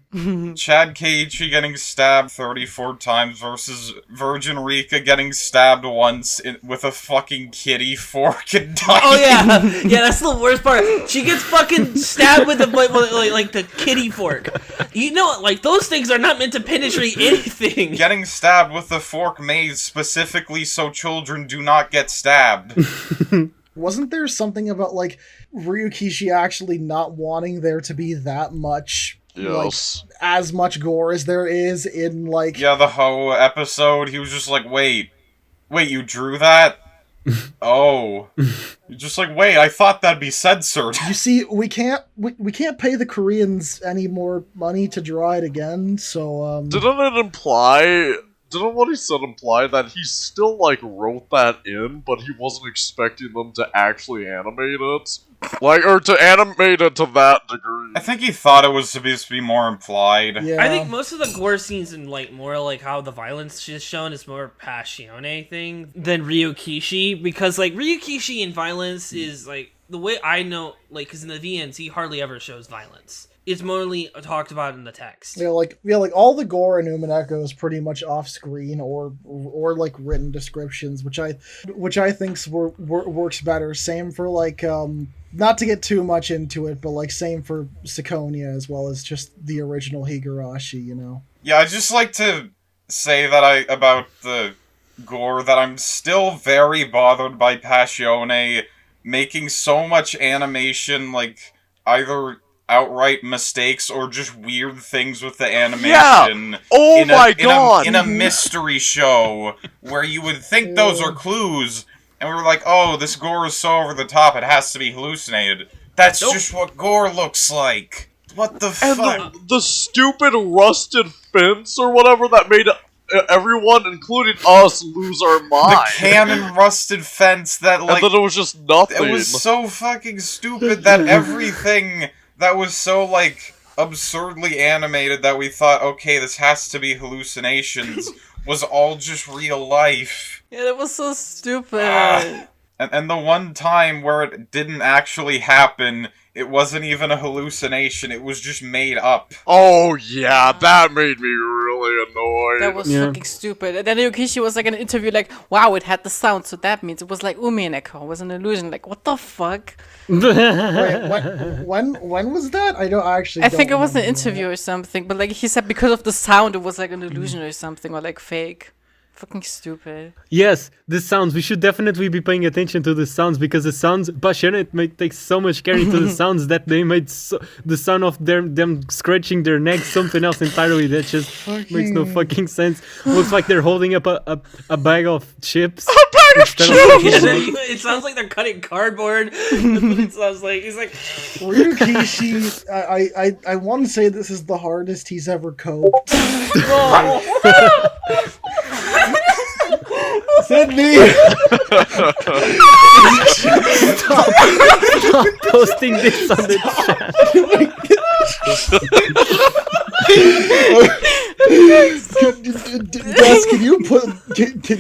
Chad Keiichi getting stabbed 34 times versus Virgin Rika getting stabbed once with a fucking kitty fork and dying. Oh yeah, yeah, that's the worst part. She gets fucking stabbed with like the kitty fork. You know, like those things are not meant to penetrate anything. Getting stabbed with a fork made specifically so children do not get stabbed. Wasn't there something about, like, Ryukishi actually not wanting there to be that much, Yes. like, as much gore as there is in, like... Yeah, the Ho episode, he was just like, wait, you drew that? Oh. You're just like, wait, I thought that'd be censored. You see, we can't pay the Koreans any more money to draw it again, so, Didn't what he said imply that he still, like, wrote that in, but he wasn't expecting them to actually animate it? Like, or to animate it to that degree. I think he thought it was supposed to be more implied. Yeah. I think most of the gore scenes and like more like how the violence is shown is more Passione thing than Ryukishi, because like Ryukishi in violence is like the way I know, like, because in the VNs he hardly ever shows violence. It's mostly talked about in the text. Yeah, like all the gore in Umineko is pretty much off screen or like written descriptions, which I think works better. Same for like not to get too much into it, but like same for Seconia as well as just the original Higurashi, you know. Yeah, I'd just like to say that about the gore that I'm still very bothered by Passione making so much animation, like either outright mistakes or just weird things with the animation. Yeah! Oh my god! In a mystery show where you would think those are clues, and we were like, oh, this gore is so over the top, it has to be hallucinated. That's just what gore looks like. What the fuck? And the stupid rusted fence or whatever that made everyone, including us, lose our mind. The cannon rusted fence that, like... And then it was just nothing. It was so fucking stupid that everything that was so, like, absurdly animated that we thought, okay, this has to be hallucinations, was all just real life. Yeah, that was so stupid. And the one time where it didn't actually happen, it wasn't even a hallucination, it was just made up. Oh yeah, that made me really annoyed. That was fucking stupid. And then Ryukishi was like in an interview like, wow, it had the sound, so that means it was like Umineko, it was an illusion. Like, what the fuck? Wait, when was that? I think it was an interview or something, but like he said because of the sound it was like an illusion or something, or like fake. Fucking stupid. Yes, the sounds. We should definitely be paying attention to the sounds, because the sounds, Passione takes so much care into the sounds that they made the sound of them scratching their necks something else entirely that just makes no fucking sense. Looks like they're holding up a bag of chips. A bag of chips! It sounds like they're cutting cardboard. It sounds like he's like Ryukishi. I want to say this is the hardest he's ever coped. Sydney! Stop posting this on the chat. Gus, can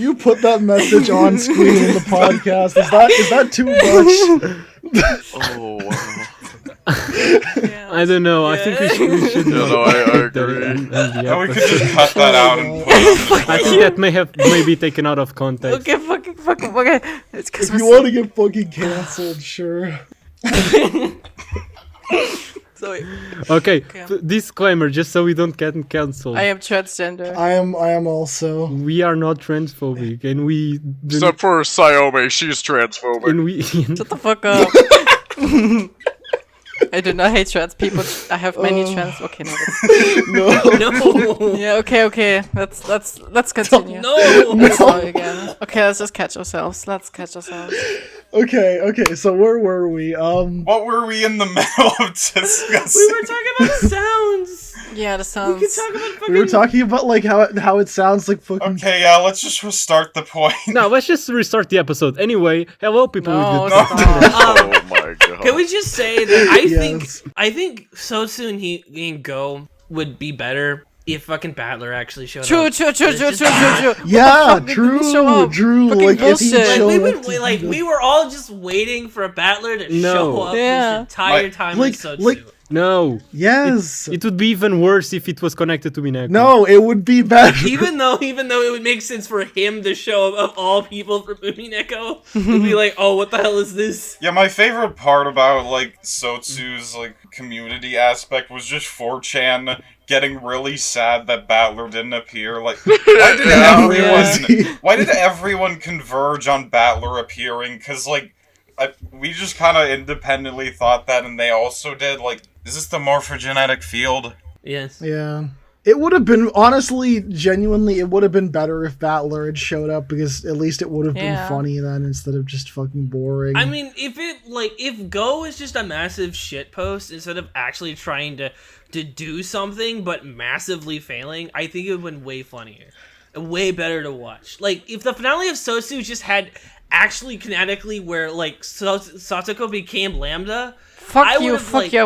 you put that message on screen in the podcast? Is that too much? Oh wow. I don't know. I think we should Yeah, no, I agree. We could just cut that out and put it on the I think that may be taken out of context. Okay, fucking, okay. It's If you want to get fucking cancelled, sure. Sorry. Okay, disclaimer, just so we don't get cancelled. I am transgender. I am also. We are not transphobic, and we... Except for Sayome, she's transphobic. And we... Shut the fuck up. I do not hate trans people. I have many trans. Okay, no. No. Yeah. Okay. Let's continue. no. Let's start again. Okay, let's just catch ourselves. Okay. So where were we? What were we in the middle of discussing? We were talking about sounds. Yeah, the sounds. We could talk about fucking... We were talking about like how it sounds like fucking. Okay, yeah, let's just restart the point. No, let's just restart the episode. Anyway, hello people. No, with good stop. Oh my god. Can we just say that I Yes. think Sotsu and Go would be better if fucking Battler actually showed True. up. Yeah, Show true, up. True. Fucking Like if he bullshit. Like showed we've up been to like do we were all just waiting for a Battler to show up Yeah. this entire time in Like- Sotsu. like- No. Yes. It would be even worse if it was connected to Umineko. No, it would be better. even though it would make sense for him to show up of all people from Umineko, it'd be like, oh, what the hell is this? Yeah, my favorite part about, like, Sotsu's, like, community aspect was just 4chan getting really sad that Battler didn't appear. Like, why did everyone converge on Battler appearing? Because, like, we just kind of independently thought that, and they also did. Like, is this the morphogenetic field? Yes. Yeah. It would have been, honestly, genuinely, it would have been better if Battler had showed up, because at least it would have been funny then instead of just fucking boring. I mean, if Go is just a massive shitpost instead of actually trying to do something but massively failing, I think it would have been way funnier. Way better to watch. Like, if the finale of Sotsu just had actually kinetically where, like, Satoko became Lambda... Fuck you, I would have cried. I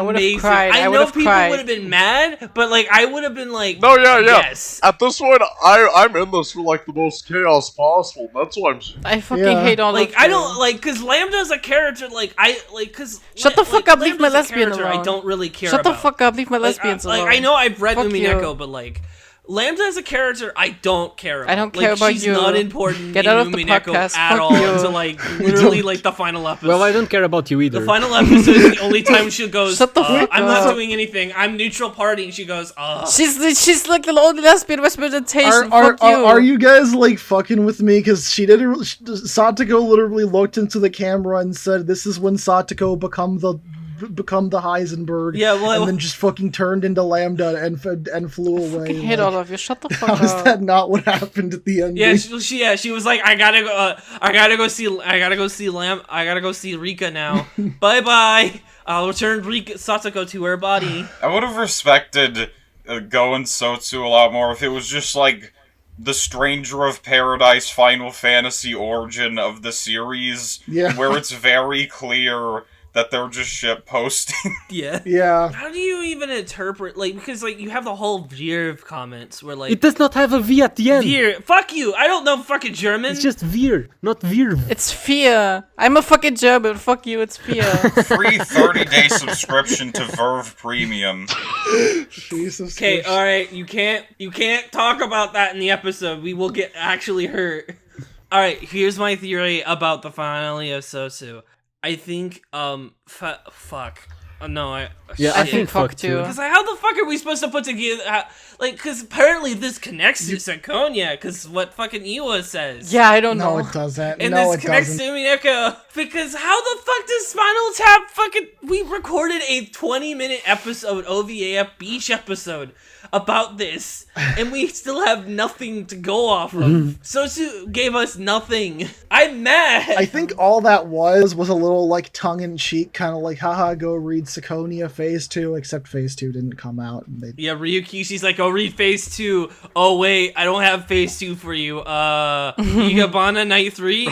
would have cried. I know people would have been mad, but like I would have been like, No, yeah. Yes. At this point, I'm in this for like the most chaos possible. That's why I'm. I fucking hate all like of I you. don't like because Lambda's a character because Shut the fuck up, leave my lesbian alone. alone. I don't really care. Shut the about. fuck up, leave my lesbians alone. Like I know I've read Fuck Umineko, you. but like. Lambda is a character I don't care about. I don't care about she's you. not important Get in out of the Umineko podcast. at Fuck all you. until like literally like the final episode. Well, I don't care about you either. The final episode is the only time she goes, Shut the fuck I'm not up. doing anything. I'm neutral party. And she goes, She's like the only lesbian representation. Fuck you. Are you guys like fucking with me? Because she did. Satoko literally looked into the camera and said, "This is when Satoko become the Heisenberg." Yeah, well, and then just fucking turned into Lambda and flew away. I hate all of you. Shut the fuck How is up. that not what happened at the end? Yeah, she was like, I gotta go see Rika now. Bye bye. I'll return Satoko to her body. I would have respected Go and Sotsu a lot more if it was just like the Stranger of Paradise Final Fantasy origin of the series, where it's very clear that they're just shit posting. Yeah. How do you even interpret because you have the whole Veer comments where It does not have a V at the end. Veer, fuck you. I don't know fucking German. It's just Veer, not Veer. It's fear. I'm a fucking German. Fuck you. It's fear. Free 30-day subscription to Verve Premium. Jesus. Okay, Christ. all right. You can't talk about that in the episode. We will get actually hurt. All right. Here's my theory about the finale of Sotsu. I think, fuck. No, I think fuck too. Because how the fuck are we supposed to put together, because apparently this connects to Seconia, because what fucking Iwa says. Yeah, I don't No, know. it doesn't. And No, this it connects doesn't. to Umineko. Because how the fuck does Spinal Tap we recorded a 20-minute episode, OVAF Beach episode, about this, and we still have nothing to go off of. Sotsu gave us nothing. I'm mad. I think all that was a little like tongue-in-cheek, kind of like, haha, go read Seconia Phase 2, except Phase 2 didn't come out. And Yeah, Ryuki, she's like, oh, read Phase 2. Oh, wait, I don't have Phase 2 for you. Igabana Night 3?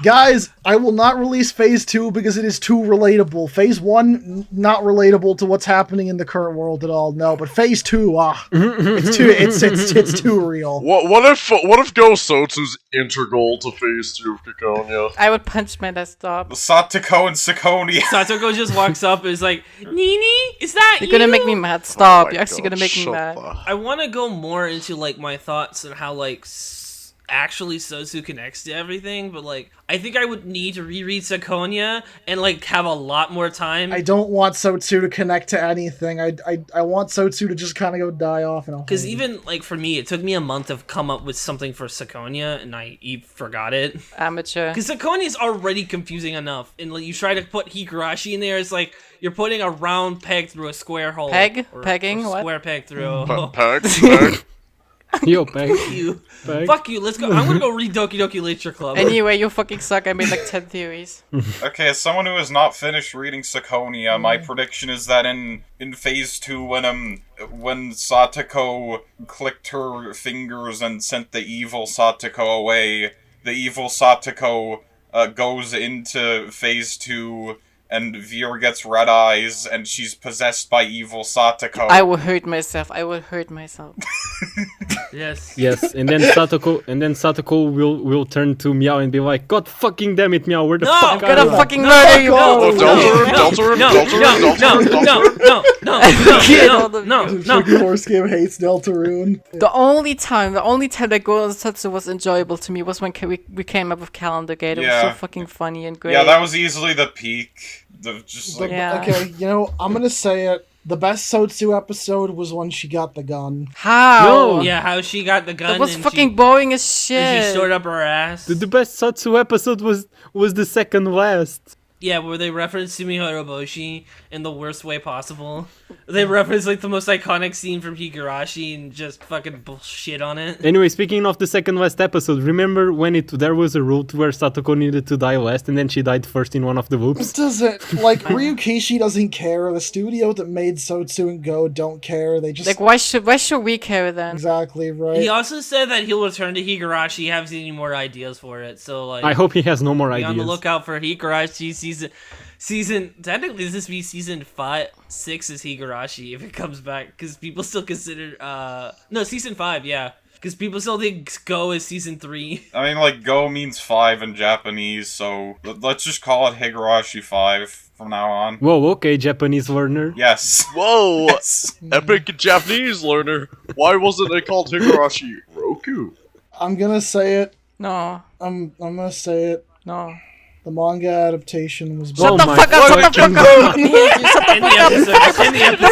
Guys, I will not release Phase 2 because it is too relatable. Phase 1, not relatable to what's happening in the current world at all, no, but Phase 2, it's too real. What if Go Sotsu's integral to Phase 2 of Kikonia? I would punch my desktop. Satoko and Seconia. Satoko just walks up and is like, Nini, is that You're gonna make me mad. Stop. You're actually God, gonna make me shut mad. I want to go more into my thoughts on how actually Sotsu connects to everything, but I think I would need to reread Seconia and have a lot more time. I don't want Sotsu to connect to anything. I want Sotsu to just kind of go die off. Because even for me, it took me a month to come up with something for Seconia, and I forgot it. Amateur. Because Seconia is already confusing enough, and you try to put Higurashi in there, it's like you're putting a round peg through a square hole. Pegging? Or What? square peg through a hole. Peg? Yo, Peg. You. Peg. Fuck you, let's go. I'm gonna go read Doki Doki Literature Club. Anyway, you fucking suck. I made 10 theories. Okay, as someone who has not finished reading Seconia, my prediction is that in Phase 2, when Satoko clicked her fingers and sent the evil Satoko away, the evil Satoko goes into Phase 2 and Veer gets red eyes, and she's possessed by evil Satoko. I will hurt myself. Yes. Yes, and then Satoko will turn to Meow and be like, God fucking damn it, Meow, where the No! fuck Gonna are you? fucking murder you all. Fucking HorseGam hates Deltarune. The only time that Golden Satsu was enjoyable to me was when we came up with Calendar Gate. It was so fucking funny and great. Yeah, that was easily the peak. Okay, I'm gonna say it. The best Sotsu episode was when she got the gun. How? No. Yeah, how she got the gun. That was and fucking boring as and shit. she stored up her ass. The best Satsu episode was the second last. Yeah, where they reference Sumi Horoboshi in the worst way possible. They reference like the most iconic scene from Higurashi and just fucking bullshit on it. Anyway, speaking of the second last episode, remember when there was a rule to where Satoko needed to die last and then she died first in one of the whoops? Ryukishi doesn't care. The studio that made Sotsu and Go don't care. They just Like, why should we care then? exactly right. He also said that he'll return to Higurashi. He hasn't any more ideas for it. So like, I hope he has no more be ideas. on the lookout for Higurashi season. Technically, this would be season 6 is Higurashi if it comes back, because people still consider no, season 5, yeah, because people still think Go is season 3. I mean, like, Go means 5 in Japanese, so let's just call it Higurashi 5 from now on. Whoa, okay, Japanese learner. Yes. Whoa! Yes. Epic Japanese learner. Why wasn't it called Higurashi Roku? I'm gonna say it. No, I'm gonna say it. no. The manga adaptation was Shut Oh the my fuck up! Shut the fucking fuck up! I hate you, shut the In the fuck up! episode, in the episode.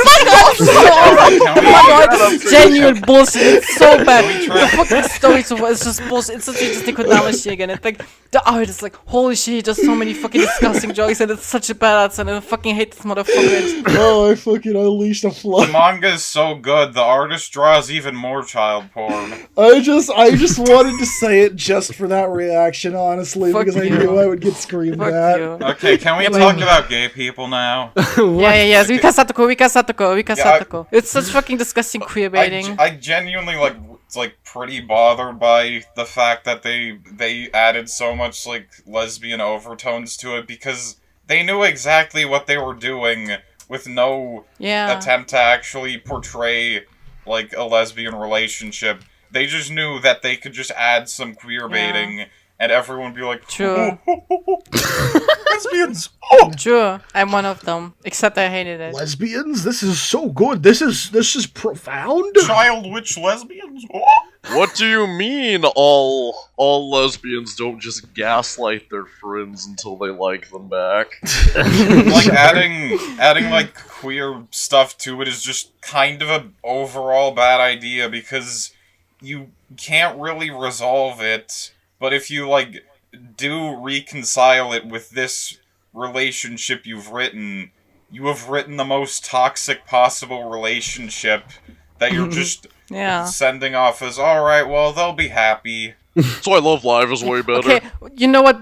Oh my god, it's genuine bullshit. It's so bad. Can we try- The fucking story so far is just bullshit. It's literally just Nikodamashi again. It's like the art is like, holy shit, he does so many fucking disgusting jokes, and it's such a bad answer, and I fucking hate this motherfucker. Oh, I fucking unleashed a The flood. manga is so good, the artist draws even more child porn. I just wanted to say it just for that reaction, honestly, Fuck because I you. knew I would get screamed Fuck at. you. Okay, can we talk about gay people now? Yeah. Wika Satoko. It's such fucking disgusting queer I baiting. genuinely pretty bothered by the fact that they added so much like lesbian overtones to it, because they knew exactly what they were doing with no Yeah. attempt to actually portray like a lesbian relationship. They just knew that they could just add some queer baiting and everyone would be like, True. lesbians. True. I'm one of them. Except I hated it. Lesbians? This is so good. This is profound. Child witch lesbians. What do you mean all lesbians don't just gaslight their friends until they like them back? Like adding like queer stuff to it is just kind of an overall bad idea, because you can't really resolve it. But if you like do reconcile it with this relationship you have written the most toxic possible relationship that you're just sending off as, alright, well, they'll be happy. That's why Love Live is way better. Okay, you know what?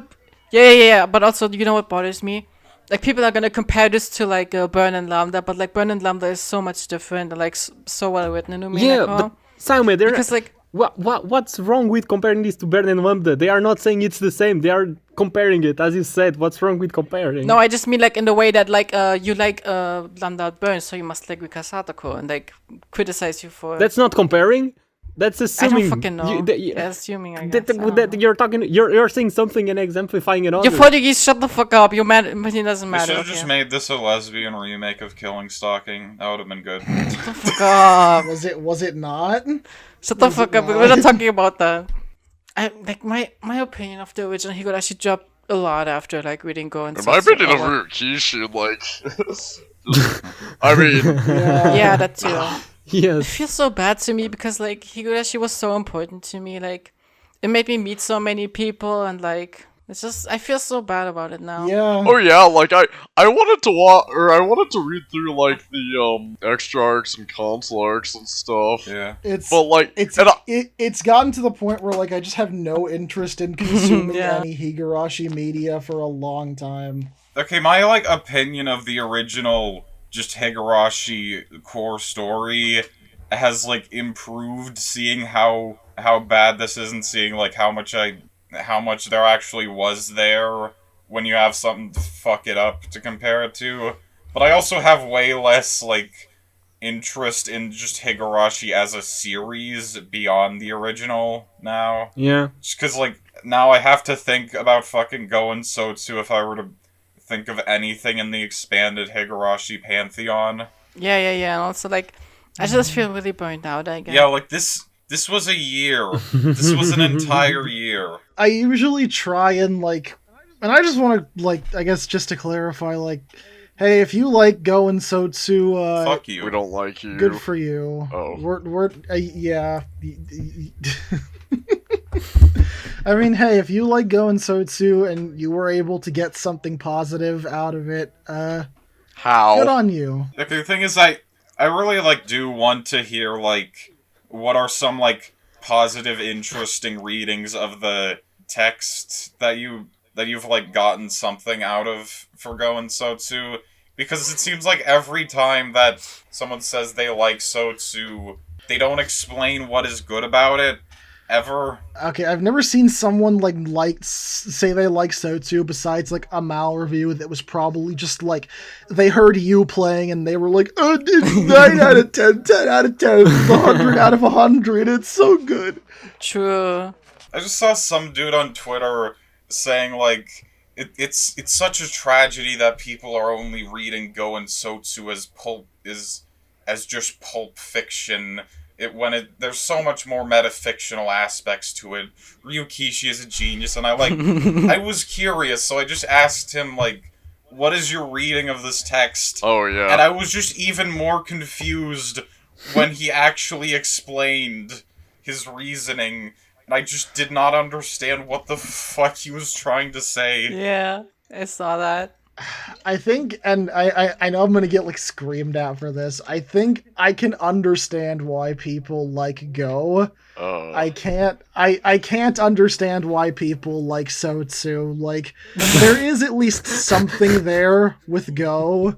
Yeah. But also, you know what bothers me? Like, people are gonna compare this to, like, Burn and Lambda, but, like, Burn and Lambda is so much different and, like, so well written in Umineko. Yeah, but Sayome, Because, like... What's wrong with comparing this to Burn and Lambda? They are not saying it's the same. They are comparing it, as you said. What's wrong with comparing? No, I just mean, like, in the way that, like, you like Lambda Burn, so you must like Rika Satoko and, like, criticize you for... That's not comparing. That's assuming. I don't fucking know. Assuming, I guess. You're saying something and exemplifying it. You Portuguese, shut the fuck up. You're mad, but it doesn't They matter. should have just made this a lesbian remake of Killing Stalking. That would have been good. Shut the fuck up. Was it not? Shut the fuck up. We're not talking about that. My opinion of the original Higurashi dropped a lot after, like, reading Go and In my opinion of Ryukishi, like... I mean... Yeah, that too. It Yes. feels so bad to me because, like, Higurashi was so important to me. Like, it made me meet so many people, and, like, it's just, I feel so bad about it now. Yeah. Oh yeah, like I wanted to read through like the extra arcs and console arcs and stuff. Yeah. It's gotten to the point where, like, I just have no interest in consuming Yeah. any Higurashi media for a long time. Okay, my, like, opinion of the original just Higurashi core story has, like, improved seeing how bad this is and seeing, like, how much there actually was there when you have something to fuck it up to compare it to. But I also have way less, like, interest in just Higurashi as a series beyond the original now. Yeah. Just because, like, now I have to think about fucking Go and Sotsu if I were to think of anything in the expanded Higurashi pantheon. Yeah. And also, like, I just feel really burned out, I guess. Yeah, like, this was a year. This was an entire year. I usually try and, like, and I just want to, like, I guess just to clarify, like, hey, if you like Go and Sotsu, Fuck you. We don't like you. good for you. Oh. We're yeah. I mean, hey, if you like Go and Sotsu and you were able to get something positive out of it, How? good on you. Like, the thing is, I really, like, do want to hear, like, what are some, like, positive, interesting readings of the text that you've, like, gotten something out of for Go and Sotsu, because it seems like every time that someone says they like Sotsu, they don't explain what is good about it, ever. Okay, I've never seen someone say they like Sotsu besides like a Mal review that was probably just like they heard you playing and they were like, oh, it's 9 out of 10, 10 out of 10, 100 out of 100, it's so good. True. I just saw some dude on Twitter saying, like, it's such a tragedy that people are only reading Go and Sotsu as just pulp fiction. There's so much more metafictional aspects to it. Ryukishi is a genius, and I was curious, so I just asked him, like, what is your reading of this text? Oh, yeah. And I was just even more confused when he actually explained his reasoning, and I just did not understand what the fuck he was trying to say. Yeah, I saw that. I think, and I know I'm gonna get like screamed at for this. I think I can understand why people like Go. I can't understand why people like Sotsu. Like, there is at least something there with Go.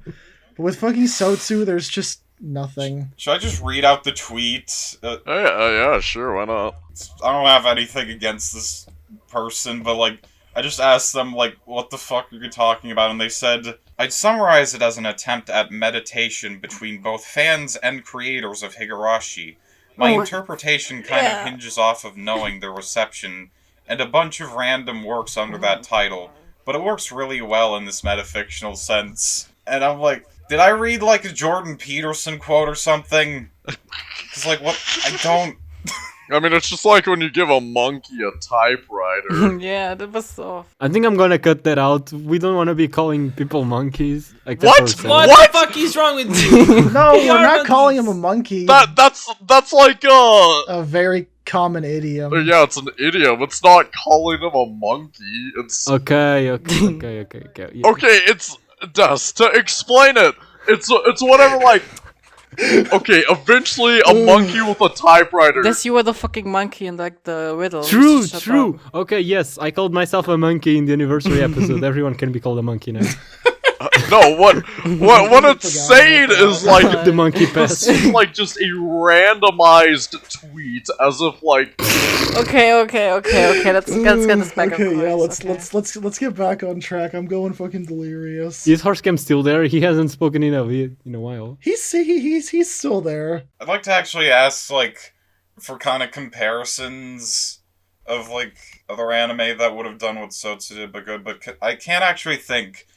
But with fucking Sotsu, there's just nothing. Should I just read out the tweet? Yeah, sure, why not? I don't have anything against this person, but, like, I just asked them, like, what the fuck are you talking about? And they said, I'd summarize it as an attempt at meditation between both fans and creators of Higurashi. My interpretation kind of hinges off of knowing the reception, and a bunch of random works under that title, but it works really well in this metafictional sense. And I'm like, did I read, like, a Jordan Peterson quote or something? Because, like, what? I don't... I mean, it's just like when you give a monkey a typewriter. Yeah, that was so. I think I'm gonna cut that out. We don't want to be calling people monkeys. Like What? What the fuck is wrong with you? No, We we're are not calling him monkeys. a monkey. That's like, A very common idiom. yeah, it's an idiom. It's not calling him a monkey. It's... Okay. Yeah. Okay, it's... to explain it, it's whatever, like... Okay, eventually a monkey with a typewriter. Guess you were the fucking monkey in like the riddle. True. Shut up. Okay, yes, I called myself a monkey in the anniversary episode. Everyone can be called a monkey now. No, what it's saying is like The monkey pass. it's like just a randomized tweet, as if like... Okay. Let's get this back on Okay, yeah, course. let's get back on track. I'm going fucking delirious. Is HorseGam still there? He hasn't spoken in a while. He's still there. I'd like to actually ask, like, for kind of comparisons of, like, other anime that would have done what Sotsu did but good, but I can't actually think,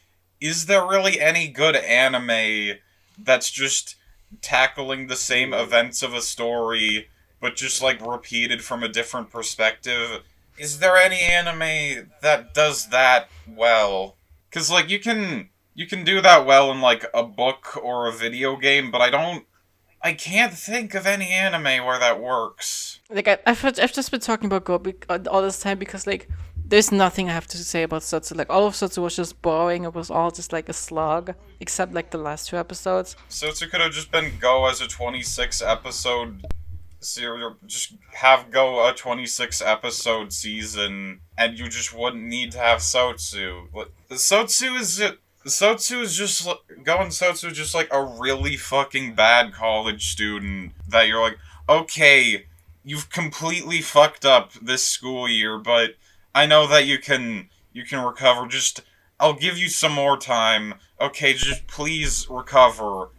is there really any good anime that's just tackling the same events of a story, but just, like, repeated from a different perspective? Is there any anime that does that well? Because, like, you can do that well in, like, a book or a video game, but I can't think of any anime where that works. Like I've just been talking about Go all this time because like there's nothing I have to say about Sotsu. Like all of Sotsu was just boring. It was all just like a slog, except like the last 2 episodes. Sotsu could have just been Go as a 26 episode series. Just have Go a 26 episode season, and you just wouldn't need to have Sotsu. Sotsu is just Go and Sotsu is just like a really fucking bad college student that you're like, okay, you've completely fucked up this school year, but I know that you can recover. Just I'll give you some more time. Okay, just please recover.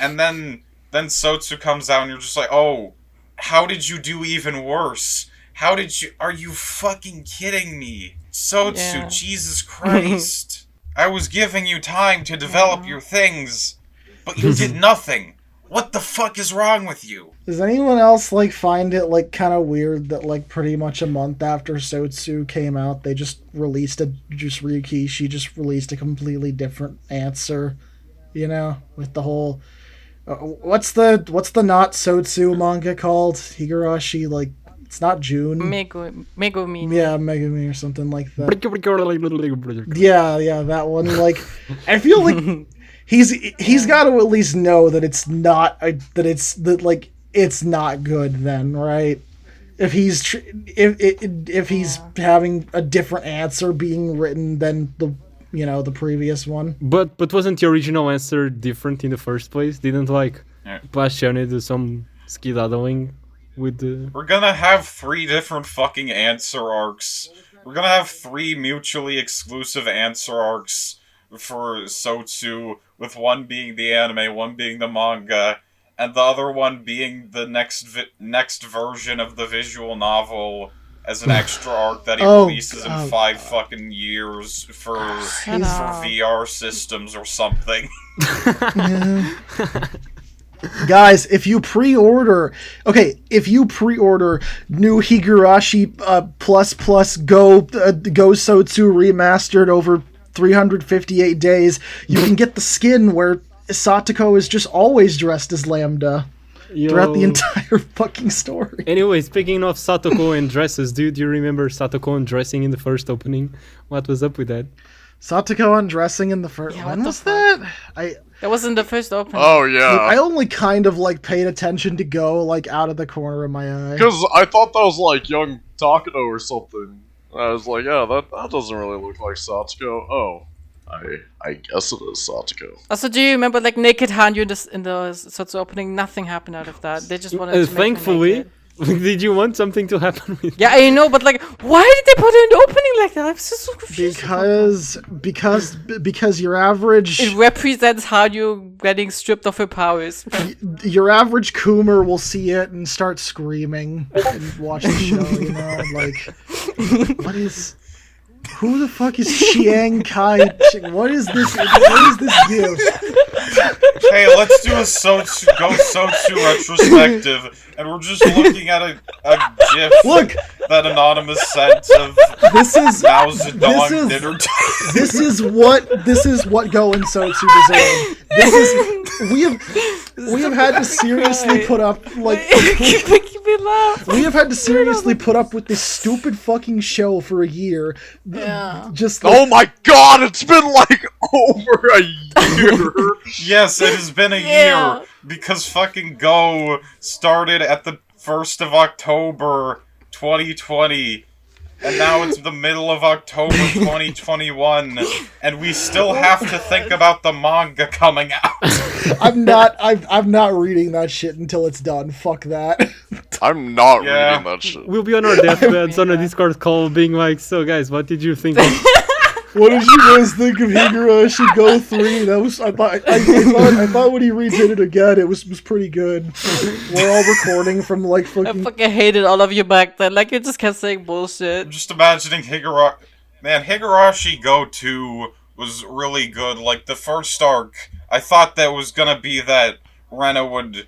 And then Sotsu comes out and you're just like, oh, how did you do even worse? Are you fucking kidding me? Sotsu, Jesus Christ. I was giving you time to develop your things, but you did nothing. What the fuck is wrong with you? Does anyone else like find it like kind of weird that like pretty much a month after Sotsu came out, they just Ryukishi just released a completely different answer, you know, with the whole what's the not Sotsu manga called? Higurashi, like it's not June. Megumi. Yeah, Megumi or something like that. Yeah, that one. Like, I feel like he's got to at least know that it's not it's not good. Then, right? If he's if he's having a different answer being written than the previous one. But wasn't the original answer different in the first place? Didn't Passione do some skedaddling with the... We're gonna have 3 different fucking answer arcs. We're gonna have 3 mutually exclusive answer arcs for Sotsu, with one being the anime, one being the manga, and the other one being the next version of the visual novel as an extra arc that he releases in 5 fucking years for VR systems or something. Guys, if you pre-order new Higurashi plus Go Sotsu remastered over 358 days, you can get the skin where Satoko is just always dressed as Lambda throughout the entire fucking story. Anyway, speaking of Satoko and dresses, do you remember Satoko undressing in the first opening? What was up with that? Satoko undressing in the first... when was that? That was in the first opening. Oh, yeah. I only kind of, like, paid attention to Go, like, out of the corner of my eye. Because I thought that was, like, young Takano or something. I was like, yeah, that doesn't really look like Satsuko. Oh, I guess it is Satsuko. Also, do you remember, like, Naked Hanyu in the Sotsu opening? Nothing happened out of that. They just wanted to make her thankfully, naked. Did you want something to happen with Yeah, I know, but like, why did they put her in the opening like that? I'm so confused. Because your average... It represents how you're getting stripped of her powers. Your average Coomer will see it and start screaming and watch the show, you know? Like, what is... Who the fuck is Chiang Kai? What is this gift? Hey, let's do a Sotsu retrospective, and we're just looking at a GIF that Anonemus sent of Mao Zedong dinner time. This is what Go and Sotsu deserve. We have had to seriously put up we have had to seriously put up with this stupid fucking show for a year. Yeah. Just oh my god, it's been like over a year. Yes, it has been a year because fucking Go started at the 1st of October 2020. And now it's the middle of October 2021, and we still have to think about the manga coming out. I'm not reading that shit until it's done. Fuck that. I'm not reading that shit. We'll be on our deathbeds on a Discord call being like, so guys, what did you think of... What did you guys think of Higurashi Go 3? That was I thought when he redid it again, it was pretty good. We're all recording from like fucking... I fucking hated all of you back then. Like, you just kept saying bullshit. I'm just imagining Higurashi Go 2 was really good. Like, the first arc, I thought that was gonna be that Rena would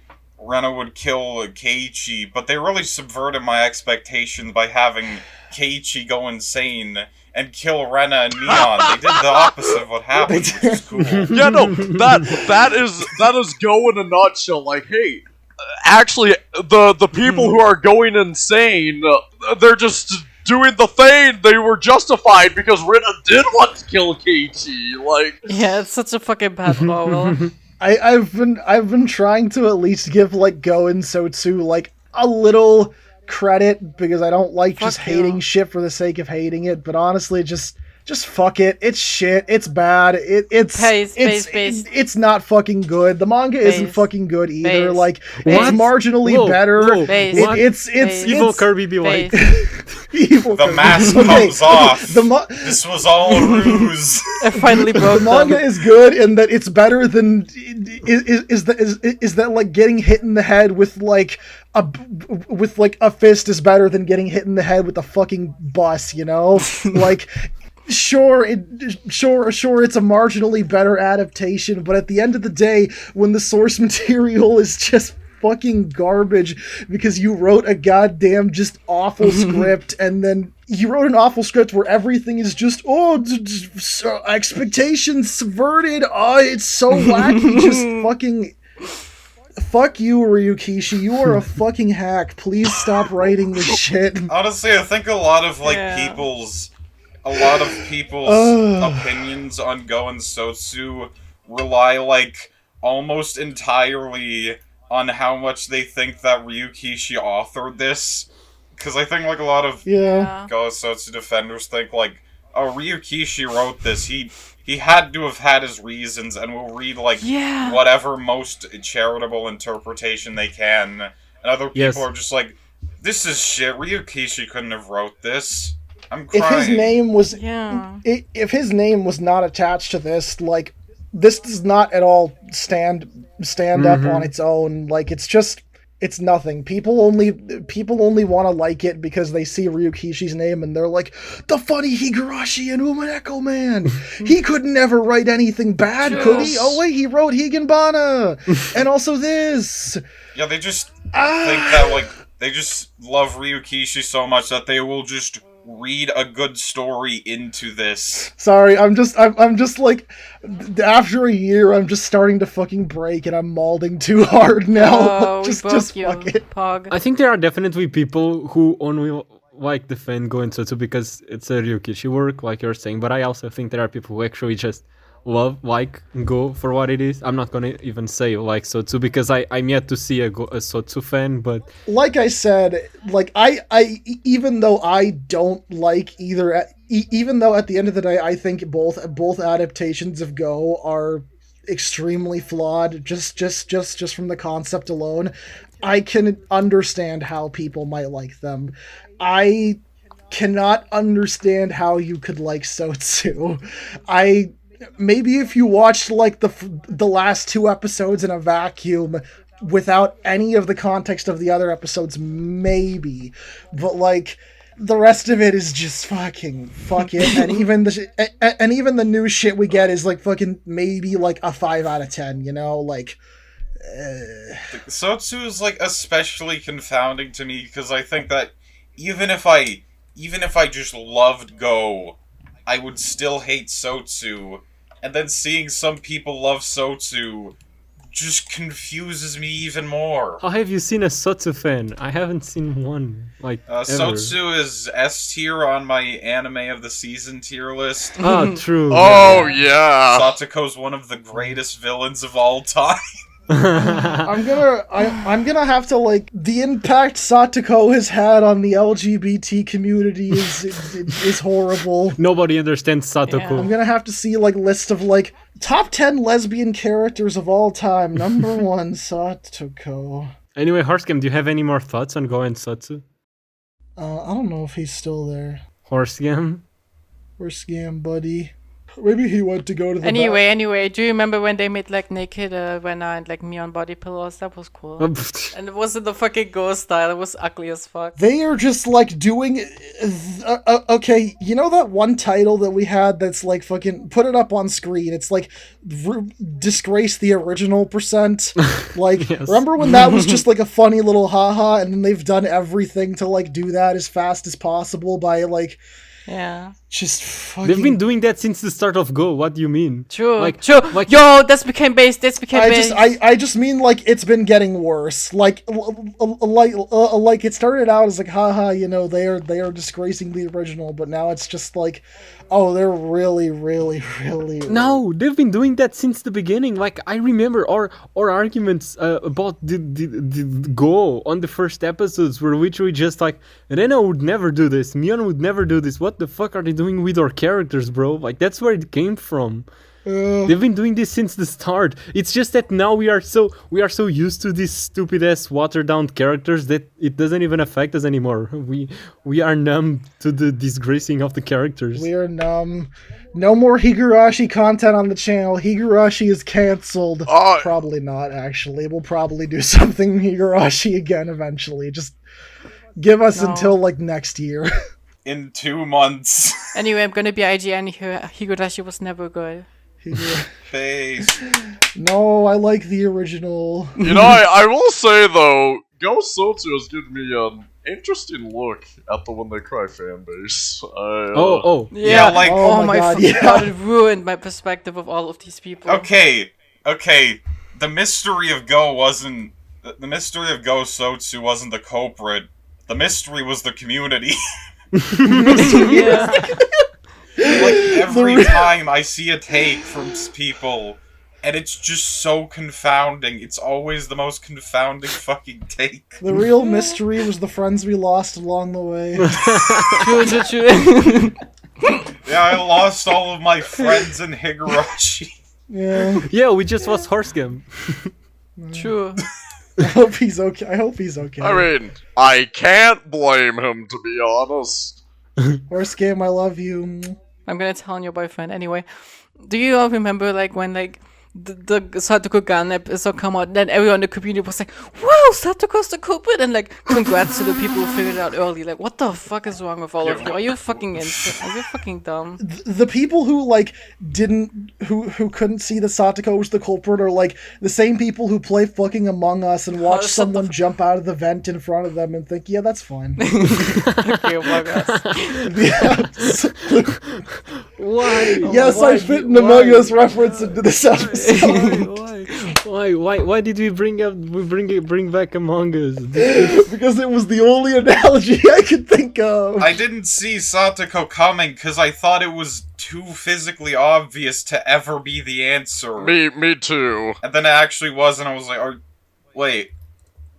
kill Keiichi, but they really subverted my expectations by having Keiichi go insane and kill Rena and Neon. They did the opposite of what happened, which is cool. Yeah, no, that is Go in a nutshell. Like, hey, actually, the people who are going insane, they're just doing the thing. They were justified because Rena did want to kill Keiichi. Like, yeah, it's such a fucking bad novel. I've been trying to at least give like Go and Sotsu like a little credit because I don't like just hating shit for the sake of hating it, but honestly just fuck it. It's shit. It's bad. It's not fucking good. The manga isn't fucking good either. Like it's marginally better. Evil Kyrbii be like evil. The mask Okay, comes off. The This was all a ruse. I finally broke the manga them. is good in that it's better than is that like getting hit in the head with like a fist is better than getting hit in the head with a fucking bus, you know? Like sure it's a marginally better adaptation, but at the end of the day, when the source material is just fucking garbage because you wrote a goddamn just awful script, and then you wrote an awful script where everything is just expectations subverted. Oh, it's so wacky. Just fucking fuck you, Ryukishi. You are a fucking hack. Please stop writing this shit. Honestly, I think a lot of people's opinions on Go and Sotsu rely like almost entirely on how much they think that Ryukishi authored this. Because I think like a lot of Yeah. Go and Sotsu defenders think like, oh, Ryukishi wrote this. He had to have had his reasons, and will read like whatever most charitable interpretation they can. And other people are just like, this is shit. Ryukishi couldn't have wrote this. I'm crying. If his name was not attached to this, like this does not at all stand up on its own. Like it's nothing. People only want to like it because they see Ryukishi's name and they're like, the funny Higurashi and Umineko man. He could never write anything bad, could he? Oh wait, he wrote Higanbana and also this. Yeah, they just think that like they just love Ryukishi so much that they will just read a good story into this. Sorry, I'm just like, after a year, I'm just starting to fucking break, and I'm malding too hard now. Just fuck it. Pog. I think there are definitely people who only like defend Go and Sotsu because it's a Ryukishi work, like you're saying. But I also think there are people who actually just like Go for what it is. I'm not gonna even say like Sotsu because I'm yet to see a Sotsu fan, but like I said, like I even though I don't like either, even though at the end of the day I think both adaptations of Go are extremely flawed, just from the concept alone, I can understand how people might like them. I cannot understand how you could like Sotsu. Maybe if you watched like the last 2 episodes in a vacuum without any of the context of the other episodes, maybe, but like the rest of it is just fuck it, and even the new shit we get is like fucking maybe like a 5 out of 10, you know, like. Sotsu is like especially confounding to me because I think that even if I just loved Go, I would still hate Sotsu. And then seeing some people love Sotsu just confuses me even more. how have you seen a Sotsu fan? I haven't seen one. Like ever. Sotsu is S tier on my anime of the season tier list. Ah, true. Oh yeah. Satoko's one of the greatest villains of all time. I'm gonna have to like the impact Satoko has had on the LGBT community is horrible. Nobody understands Satoko. Yeah. I'm gonna have to see like list of like top 10 lesbian characters of all time. Number 1, Satoko. Anyway, HorseGam, do you have any more thoughts on Go and Sotsu? I don't know if he's still there. HorseGam? Where's Scam, buddy? Maybe he went to go to the Anyway, do you remember when they made like naked Rena and like me on body pillows? That was cool. And it wasn't the fucking ghost style. It was ugly as fuck. They are just like doing. Okay, you know that one title that we had that's like fucking put it up on screen. It's like disgrace the original percent. Like Yes. remember when that was just like a funny little haha, and then they've done everything to like do that as fast as possible by like. Yeah. Just fucking. They've been doing that since the start of Go. What do you mean? True. Like- Yo, this became base. I just mean like it's been getting worse. Like it started out as like haha, you know, they are disgracing the original, but now it's just like, oh, they're really. No, they've been doing that since the beginning. Like I remember our arguments about the Go on the first episodes were literally just like Rena would never do this, Mion would never do this. What the fuck are they doing with our characters, bro. Like, that's where it came from. They've been doing this since the start. It's just that now we are so used to these stupid ass watered down characters that it doesn't even affect us anymore. We are numb to the disgracing of the characters. We are numb. No more Higurashi content on the channel. Higurashi is cancelled. Probably not, actually. We'll probably do something Higurashi again eventually. Just give us until like next year. In 2 months. Anyway, I'm gonna be IGN. Higurashi was never good. Face. No, I like the original. You know, I will say though, Go Sotsu has given me an interesting look at the When They Cry fan base. Yeah, like oh my God, it ruined my perspective of all of these people. Okay. The mystery of Go Sotsu wasn't the culprit. The mystery was the community. Yeah. Like, every time I see a take from people, and it's just so confounding. It's always the most confounding fucking take. The real mystery was the friends we lost along the way. True. Yeah, I lost all of my friends in Higurashi. Yeah, we just lost HorseGam. True. I hope he's okay. I mean, I can't blame him, to be honest. HorseGam, I love you. I'm gonna tell on your boyfriend anyway. Do you all remember like when like the Satoku Gun episode come out, and then everyone in the community was like, "Wow, Satoku's the culprit!" and like, congrats to the people who figured it out early. Like, what the fuck is wrong with all of you? Are you fucking insane? Are you fucking dumb? The people who like who couldn't see that Satoko was the culprit are like the same people who play fucking Among Us and watch someone jump out of the vent in front of them and think, yeah, that's fine. Okay, Among Us. Why? Yes, I fit an Among Us reference into this episode. Why did we bring back Among Us? Because it was the only analogy I could think of. I didn't see Satoko coming because I thought it was too physically obvious to ever be the answer. Me too. And then it actually was, and I was like, wait,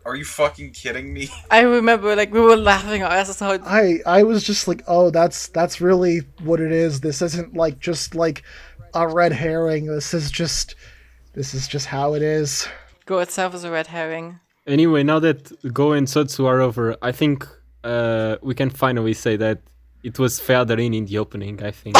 are you fucking kidding me? I remember, like, we were laughing our asses out. I was just like, oh, that's really what it is. This isn't like just like a red herring. This is just how it is. Go itself is a red herring. Anyway, now that Go and Sotsu are over, I think we can finally say that it was Featherin in the opening, I think.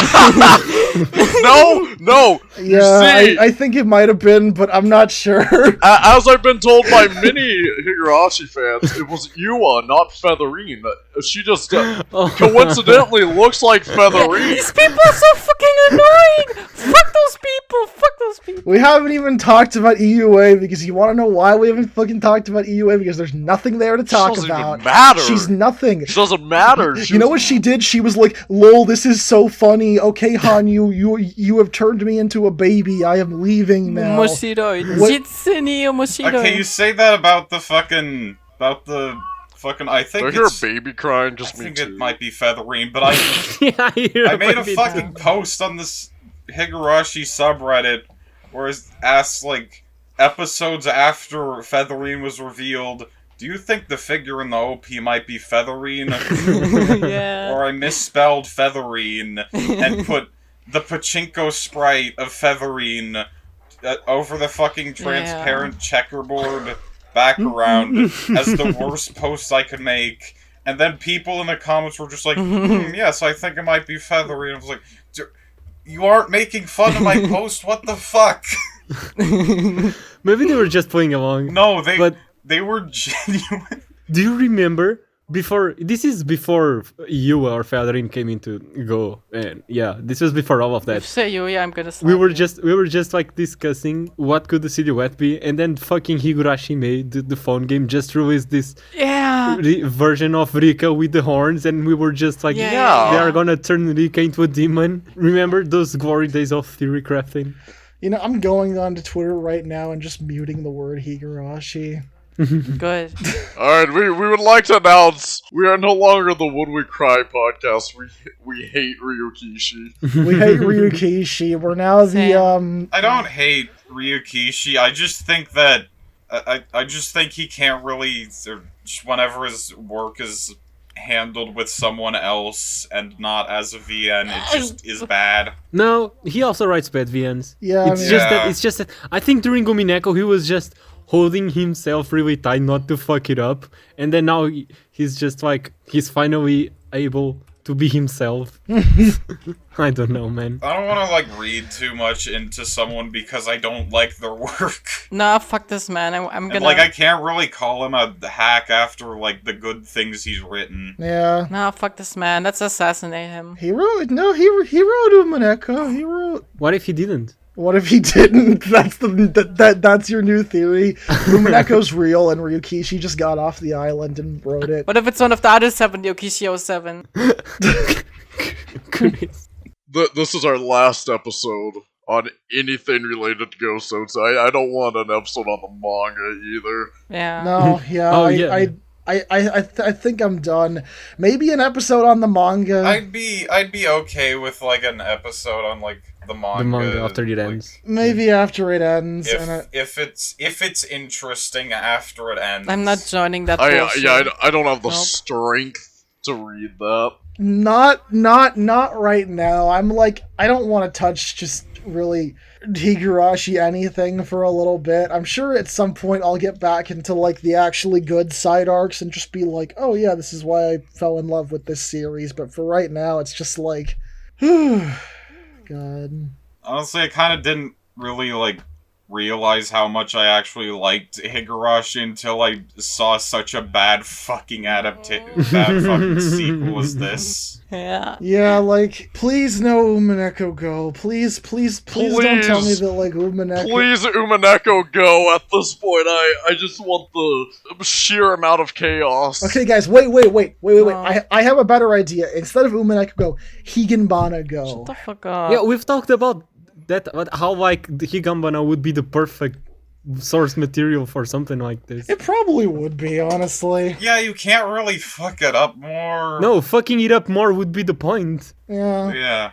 No! Yeah, See, I think it might have been, but I'm not sure. As I've been told by many Higurashi fans, it was Yua, not Featherine. She just coincidentally looks like Featherine. These people are so fucking annoying! Fuck those people! We haven't even talked about EUA because you want to know why we haven't fucking talked about EUA? Because there's nothing there to talk doesn't about. even matter. She's nothing. She doesn't matter. You know what she did? She was like, "Lol, this is so funny. Okay, Han, you have turned me into a baby. I am leaving now." Moshiroi. Jitsu ni omoshiroi. Okay, you say that about the fucking I think Do I hear a baby crying? Just I me think too. it might be Featherine, but I I made a fucking post on this Higurashi subreddit where it asks, like, episodes after Featherine was revealed, do you think the figure in the OP might be Featherine? Yeah. Or I misspelled Featherine and put the pachinko sprite of Featherine over the fucking transparent checkerboard background as the worst post I could make. And then people in the comments were just like, yes, I think it might be Featherine. I was like, you aren't making fun of my post? What the fuck? Maybe they were just playing along. No, they were genuine. Do you remember this is before you or Featherin came into Go, and yeah, this was before all of that. Say you, yeah, I'm gonna slap We were you. just like discussing what could the silhouette be, and then fucking Higurashi made the phone game just released this version of Rika with the horns, and we were just like, they are gonna turn Rika into a demon. Remember those glory days of theory crafting? You know, I'm going onto Twitter right now and just muting the word Higurashi. Good. Alright, we would like to announce we are no longer the Would We Cry podcast. We hate Ryukishi. We hate Ryukishi. We're now the I don't hate Ryukishi. I just think that I just think he can't really, whenever his work is handled with someone else and not as a VN, it just is bad. No, he also writes bad VNs. Yeah, it's just that I think during Umineko he was just holding himself really tight not to fuck it up, and then now he's just like he's finally able to be himself. I don't know, man. I don't want to like read too much into someone because I don't like their work. Nah, fuck this man. I'm And, gonna. like, I can't really call him a hack after like the good things he's written. Yeah. Nah, fuck this man. Let's assassinate him. He wrote Umineko. He wrote. What if he didn't? What if he didn't? That's your new theory. Umineko's real, and Ryukishi just got off the island and wrote it. What if it's one of the other 7, Yokishi 07? This is our last episode on anything related to Go Sotsu. I don't want an episode on the manga either. Yeah. No, yeah, Oh, yeah. I think I'm done. Maybe an episode on the manga. I'd be okay with like an episode on like the manga. The manga after it ends. Maybe after it ends. If it's interesting after it ends. I'm not joining that bullshit. I don't have the Nope. strength to read that. Not right now. I'm like, I don't want to touch just really Higurashi anything for a little bit. I'm sure at some point I'll get back into like the actually good side arcs and just be like, oh yeah, this is why I fell in love with this series. But for right now, it's just like, God. Honestly, I kind of didn't really like realize how much I actually liked Higurashi until I saw such a bad fucking bad fucking sequel as this. Yeah. Yeah, like, please no Umineko go. Please don't tell me that, like, Umineko... Please, Umineko, go. At this point, I just want the sheer amount of chaos. Okay, guys, wait. I have a better idea. Instead of Umineko go, Higanbana go. Shut the fuck up. Yeah, we've talked about that, about how like the Higambana would be the perfect source material for something like this. It probably would be, honestly. Yeah, you can't really fuck it up more. No, fucking it up more would be the point. Yeah. Yeah.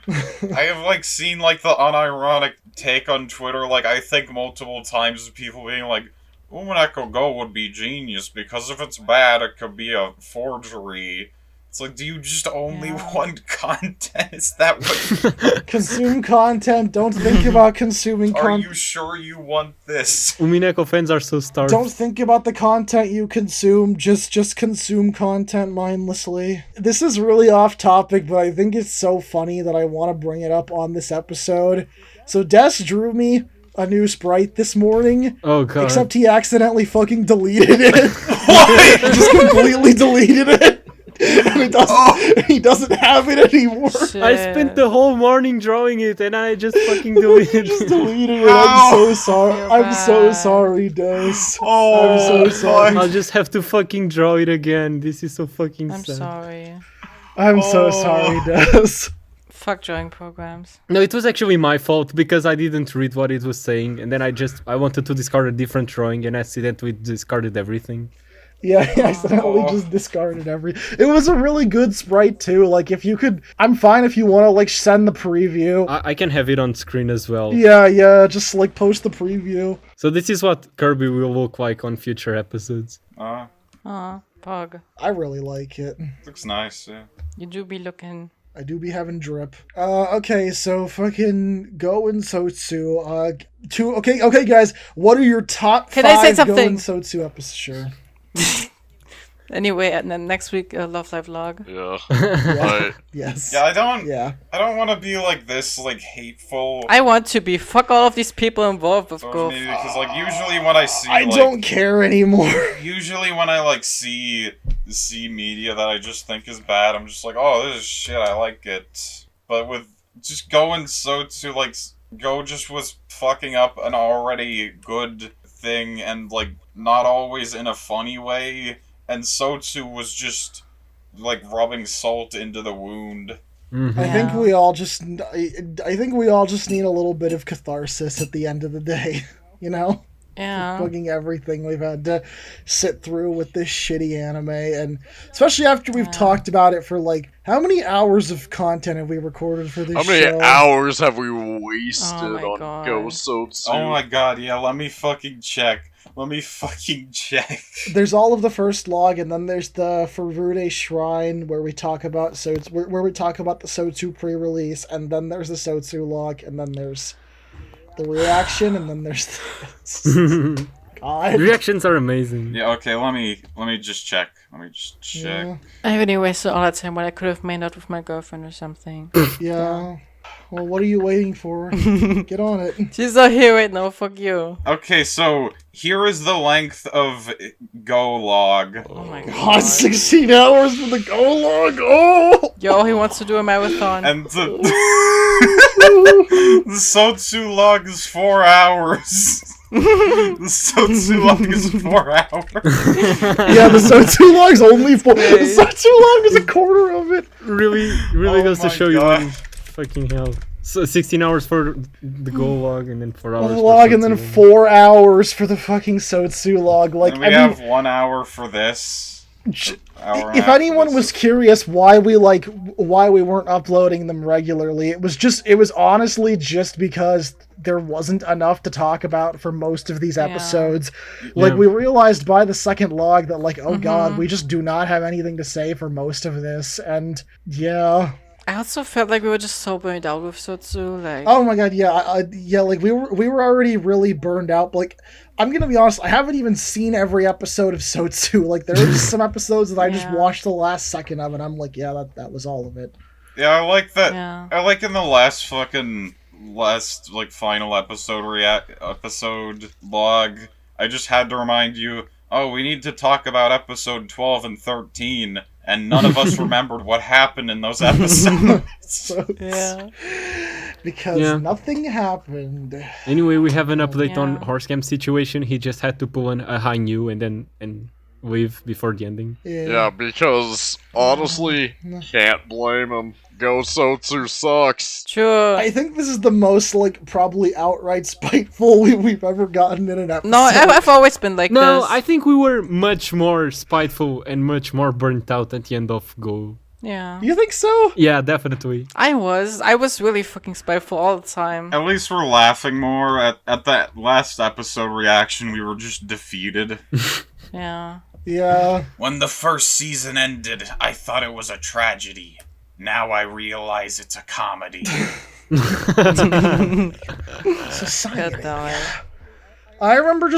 I have, like, seen, like, the unironic take on Twitter, like, I think multiple times of people being like, Umineko Go would be genius, because if it's bad, it could be a forgery. It's like, do you just only want content? Is that what... Consume content, don't think about consuming Are content. you sure you want this? Umineko fans are so starved. Don't think about the content you consume, just consume content mindlessly. This is really off topic, but I think it's so funny that I want to bring it up on this episode. So Des drew me a new sprite this morning. Oh god. Except he accidentally fucking deleted it. What? Just completely deleted it. And he doesn't have it anymore. Shit. I spent the whole morning drawing it and I just fucking deleted it. Just deleted it. I'm so sorry. I'm so sorry, Des. Oh, I'm so sorry. I'll just have to fucking draw it again. This is so fucking I'm sad. sorry. I'm so sorry, Des. Fuck drawing programs. No, it was actually my fault because I didn't read what it was saying and then I wanted to discard a different drawing and accidentally discarded everything. Yeah, I accidentally just discarded It was a really good sprite too. Like, if you could, I'm fine if you want to like send the preview. I can have it on screen as well. Yeah, just like post the preview. So this is what Kyrbii will look like on future episodes. Aw, pug. I really like it. Looks nice, yeah. You do be looking. I do be having drip. Okay, so fucking Go and Sotsu. Okay, guys, what are your top Can 5 I say Go something? and Sotsu episodes? Sure. Anyway, and then next week, Love Live Log. Yeah. Yes. Yeah, I don't Yeah. want to be like this, like, hateful. I want to be. Fuck all of these people involved with Towards Go. me, because, like, usually when I see, I like, don't care anymore. usually when I, like, see media that I just think is bad, I'm just like, oh, this is shit, I like it. But with just going Sotsu, like, Go just was fucking up an already good thing, and, like, not always in a funny way, and Sotsu was just, like, rubbing salt into the wound. Mm-hmm. I think we all just need a little bit of catharsis at the end of the day, you know? Yeah. Fucking everything we've had to sit through with this shitty anime, and especially after we've talked about it for like, how many hours of content have we recorded for this How many show? hours have we wasted Oh my on God. Go Sotsu? Oh my god, yeah, let me fucking check. Let me fucking check. There's all of the first log, and then there's the Furude Shrine where we talk about where we talk about the Sotsu pre-release, and then there's the Sotsu log, and then there's the reaction, and then there's the... God. Reactions are amazing. Yeah, okay, let me just check. Let me just check. Yeah. I really wasted all that time when I could have made out with my girlfriend or something. Yeah. Well, what are you waiting for? Get on it. She's not here right now, fuck you. Okay, so here is the length of Go log. Oh my god. God, 16 hours for the Go log. Oh! Yo, he wants to do a marathon. And the Sotsu log is 4 hours. The Sotsu log is 4 hours. Yeah, the Sotsu log's only 4. The Sotsu log is a quarter of it. Really Oh goes to my show God. you when fucking hell. So 16 hours for the Go log and then 4 hours The for log, and then Sotsu. 4 hours for the fucking Sotsu log. Like, And we have 1 hour for this. Hour and a if half anyone for was this. curious why we weren't uploading them regularly, it was honestly just because there wasn't enough to talk about for most of these episodes. Like, Yeah. we realized by the second log that, like, oh god, we just do not have anything to say for most of this, and yeah. I also felt like we were just so burned out with Sotsu, like... Oh my god, yeah, yeah, like, we were already really burned out. Like, I'm gonna be honest, I haven't even seen every episode of Sotsu. Like, there are just some episodes that I just Yeah. watched the last second of, and I'm like, yeah, that was all of it. Yeah, I like that. Yeah. I like in the last like final episode log. I just had to remind you. Oh, we need to talk about episode 12 and 13, and none of us remembered what happened in those episodes. So, Yeah. because Yeah. nothing happened. Anyway, we have an update on Yeah. HorseGam situation. He just had to pull a high new and wave before the ending. Yeah, because honestly, can't blame him. Go Sotsu sucks. Sure. I think this is the most, like, probably outright spiteful we've ever gotten in an episode. No, I've always been like No, this. I think we were much more spiteful and much more burnt out at the end of Go. Yeah. You think so? Yeah, definitely. I was really fucking spiteful all the time. At least we're laughing more. At that last episode reaction, we were just defeated. Yeah. Yeah. When the first season ended, I thought it was a tragedy. Now I realize it's a comedy. Society. God damn it. I remember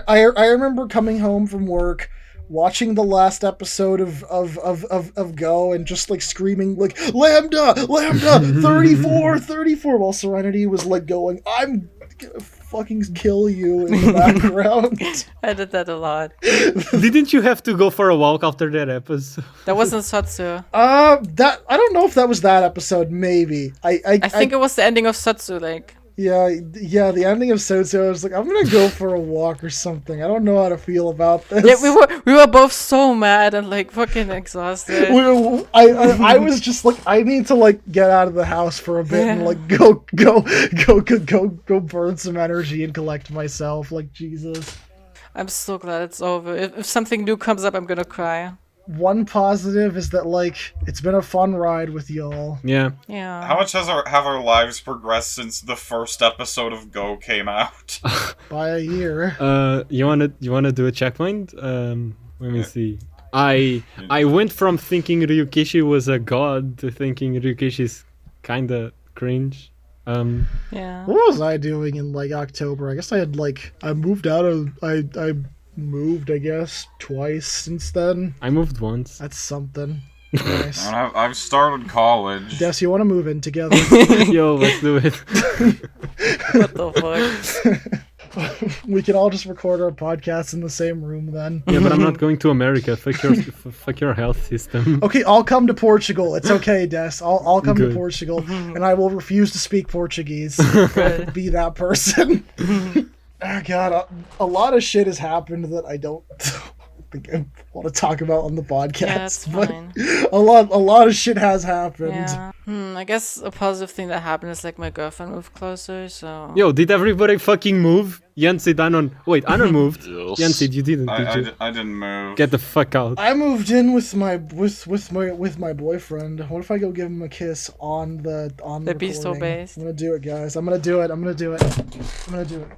I remember coming home from work, watching the last episode of Go, and just, like, screaming, like, Lambda, 34, while Serenity was, like, going, I'm gonna fucking kill you in the background. I did that a lot. Didn't you have to go for a walk after that episode? That wasn't Sotsu. That, I don't know if that was that episode, maybe. I think it was the ending of Sotsu, like... Yeah, the ending of Sotsu, I was like, I'm gonna go for a walk or something. I don't know how to feel about this. Yeah, we were both so mad and, like, fucking exhausted. I was just like, I need to, like, get out of the house for a bit and, like, go burn some energy and collect myself. Like, Jesus. I'm so glad it's over. If something new comes up, I'm gonna cry. One positive is that, like, it's been a fun ride with y'all. Yeah. Yeah. How much have our lives progressed since the first episode of Go came out? By a year. You wanna do a checkpoint? Let me see. I went from thinking Ryukishi was a god to thinking Ryukishi's kinda cringe. Yeah. What was I doing in, like, October? I guess I had, like, I moved, I guess, twice since then. I moved once. That's something. Nice. And I've started college. Des, you want to move in together? Yo, let's do it. What the fuck? We can all just record our podcasts in the same room then. Yeah, but I'm not going to America. Fuck your health system. Okay, I'll come to Portugal. It's okay, Des. I'll come to Good. Portugal, and I will refuse to speak Portuguese. Good. Be that person. Oh, God, a lot of shit has happened that I don't think I want to talk about on the podcast. Yeah, that's fine. A lot of shit has happened. Yeah. I guess a positive thing that happened is like my girlfriend moved closer, so. Yo, did everybody fucking move? Yensid, Anon. Wait, Anon moved. Yes. Yensid, you didn't, did you? I didn't move. Get the fuck out. I moved in with my boyfriend. What if I go give him a kiss on the bistro recording? base. I'm gonna do it, guys. I'm gonna do it.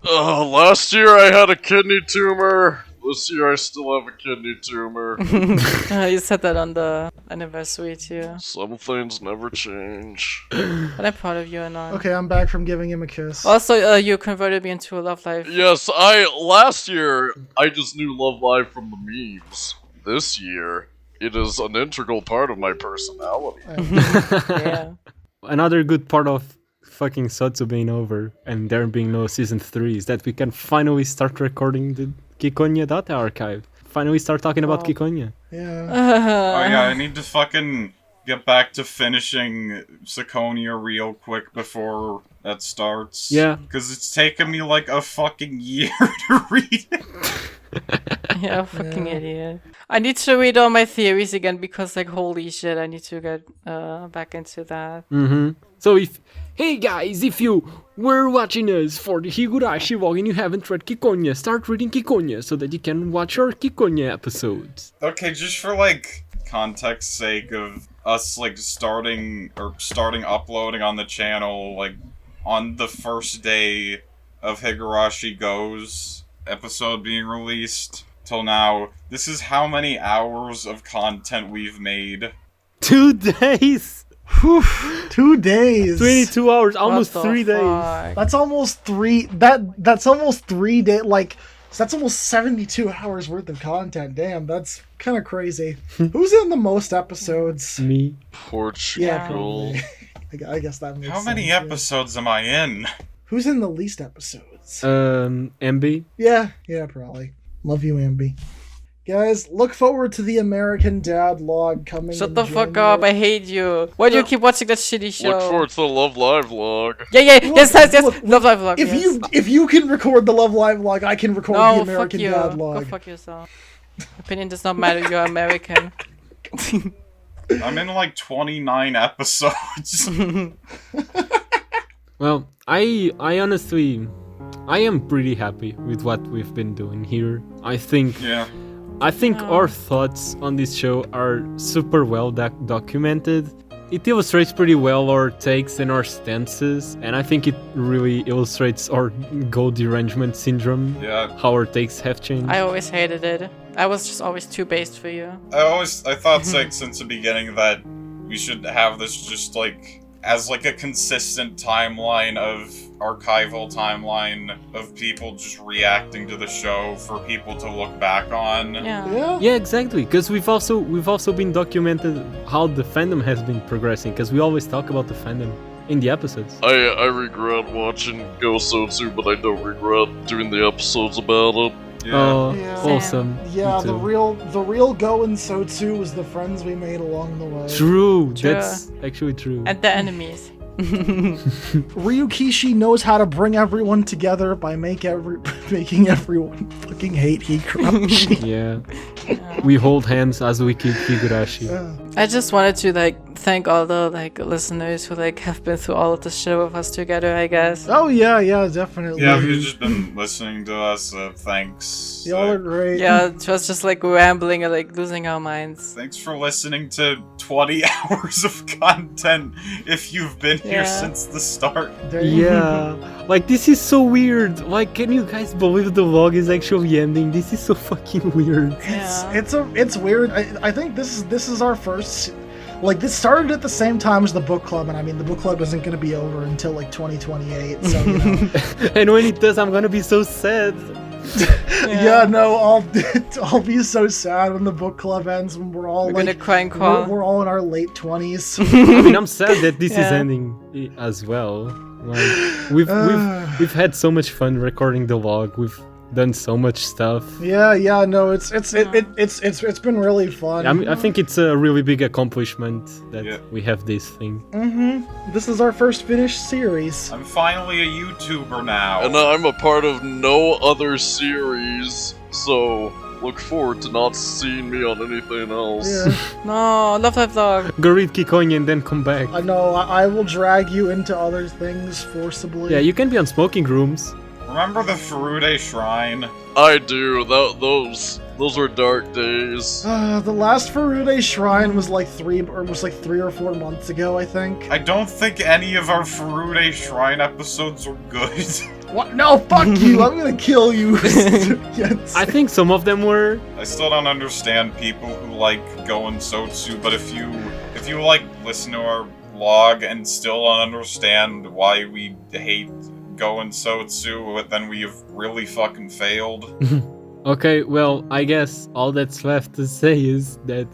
Last year I had a kidney tumor. This year I still have a kidney tumor. You said that on the anniversary too. Some things never change. But I'm proud of you, Anon. Okay, I'm back from giving him a kiss. Also, you converted me into a love life. Yes, last year I just knew Love Live from the memes. This year, it is an integral part of my personality. Yeah. Another good part of fucking Sotsu being over and there being no season 3 is that we can finally start recording the Kikonya data archive. Finally start talking about Kikonya. Yeah. Oh yeah, I need to fucking get back to finishing Sakonia real quick before that starts. Yeah. Because it's taken me like a fucking year to read it. Yeah, fucking idiot. I need to read all my theories again because, like, holy shit, I need to get back into that. So hey guys, if you were watching us for the Higurashi Log and you haven't read Kikonya, start reading Kikonya so that you can watch our Kikonya episodes. Okay, just for like context sake of us like starting uploading on the channel like on the first day of Higurashi Go's episode being released till now, this is how many hours of content we've made. 2 days! Whew, 2 days. 22 hours, almost What the 3 days. fuck? That's almost three. That's almost 3 days. Like, so that's almost 72 hours worth of content. Damn, that's kind of crazy. Who's in the most episodes? Me. Portugal. I guess that makes How many sense, yeah. episodes am I in? Who's in the least episodes? MB? Yeah, probably. Love you, Ambi. Guys, look forward to the American Dad log coming. Shut in the fuck January. up, I hate you. Why do you keep watching that shitty show? Look forward to the Love Live log. Yes, Look, Love Live Vlog. If yes. if you can record the Love Live log, I can record No, the American fuck you. Dad Go log. fuck yourself. Opinion does not matter, you're American. I'm in like 29 episodes. Well, I honestly, I am pretty happy with what we've been doing here. I think our thoughts on this show are super well documented. It illustrates pretty well our takes and our stances, and I think it really illustrates our goal derangement syndrome. Yeah. How our takes have changed. I always hated it. I was just always too based for you. I thought like since the beginning that we should have this just like as like a consistent timeline of archival timeline of people just reacting to the show for people to look back on. Yeah. Yeah, exactly. Because we've also been documented how the fandom has been progressing. Because we always talk about the fandom in the episodes. I regret watching Go Sotsu, but I don't regret doing the episodes about it. Yeah. Oh, Yeah. awesome. Yeah, Me the too. real Go and Sotsu was the friends we made along the way. True. True. That's actually true. And the enemies. Ryukishi knows how to bring everyone together by making everyone fucking hate Higurashi. Yeah. We hold hands as we keep Higurashi. Yeah. I just wanted to thank all the listeners who have been through all of the show with us together, I guess. Oh yeah, definitely. Yeah, if you've just been listening to us, thanks. Y'all are great. Yeah, it was just rambling and losing our minds. Thanks for listening to 20 hours of content if you've been here Yeah. since the start. There you go. Yeah. This is so weird. Can you guys believe the vlog is actually ending? This is so fucking weird. It's weird. I think this is our first. This started at the same time as the book club, and I mean the book club isn't going to be over until 2028. So you know. And when it does, I'm gonna be so sad. Yeah, no, I'll be so sad when the book club ends when we're all We're gonna cry and crawl. we're all in our late 20s. I mean, I'm sad that this is Yeah. ending as well. We've had so much fun recording the vlog. We've done so much stuff. Yeah, no, it's been really fun. I think it's a really big accomplishment that Yeah. we have this thing. This is our first finished series. I'm finally a YouTuber now. And I'm a part of no other series, so look forward to not seeing me on anything else. Yeah. No, love life log. Go read Kikonya and then come back. I know, I will drag you into other things forcibly. Yeah, you can be on smoking rooms. Remember the Furude Shrine? I do. Those were dark days. The last Furude Shrine was like 3 or 4 months ago, I think. I don't think any of our Furude Shrine episodes were good. What? No, fuck you! I'm gonna kill you. Yes. I think some of them were. I still don't understand people who like Going Sotsu, but if you like listen to our log and still don't understand why we hate Going Sotsu, then we have really fucking failed. Okay, well, I guess all that's left to say is that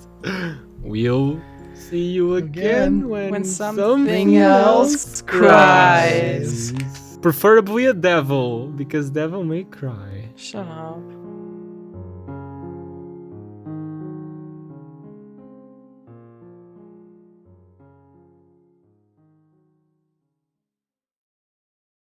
we'll see you again when something else cries. Preferably a devil, because devil may cry. Shut up.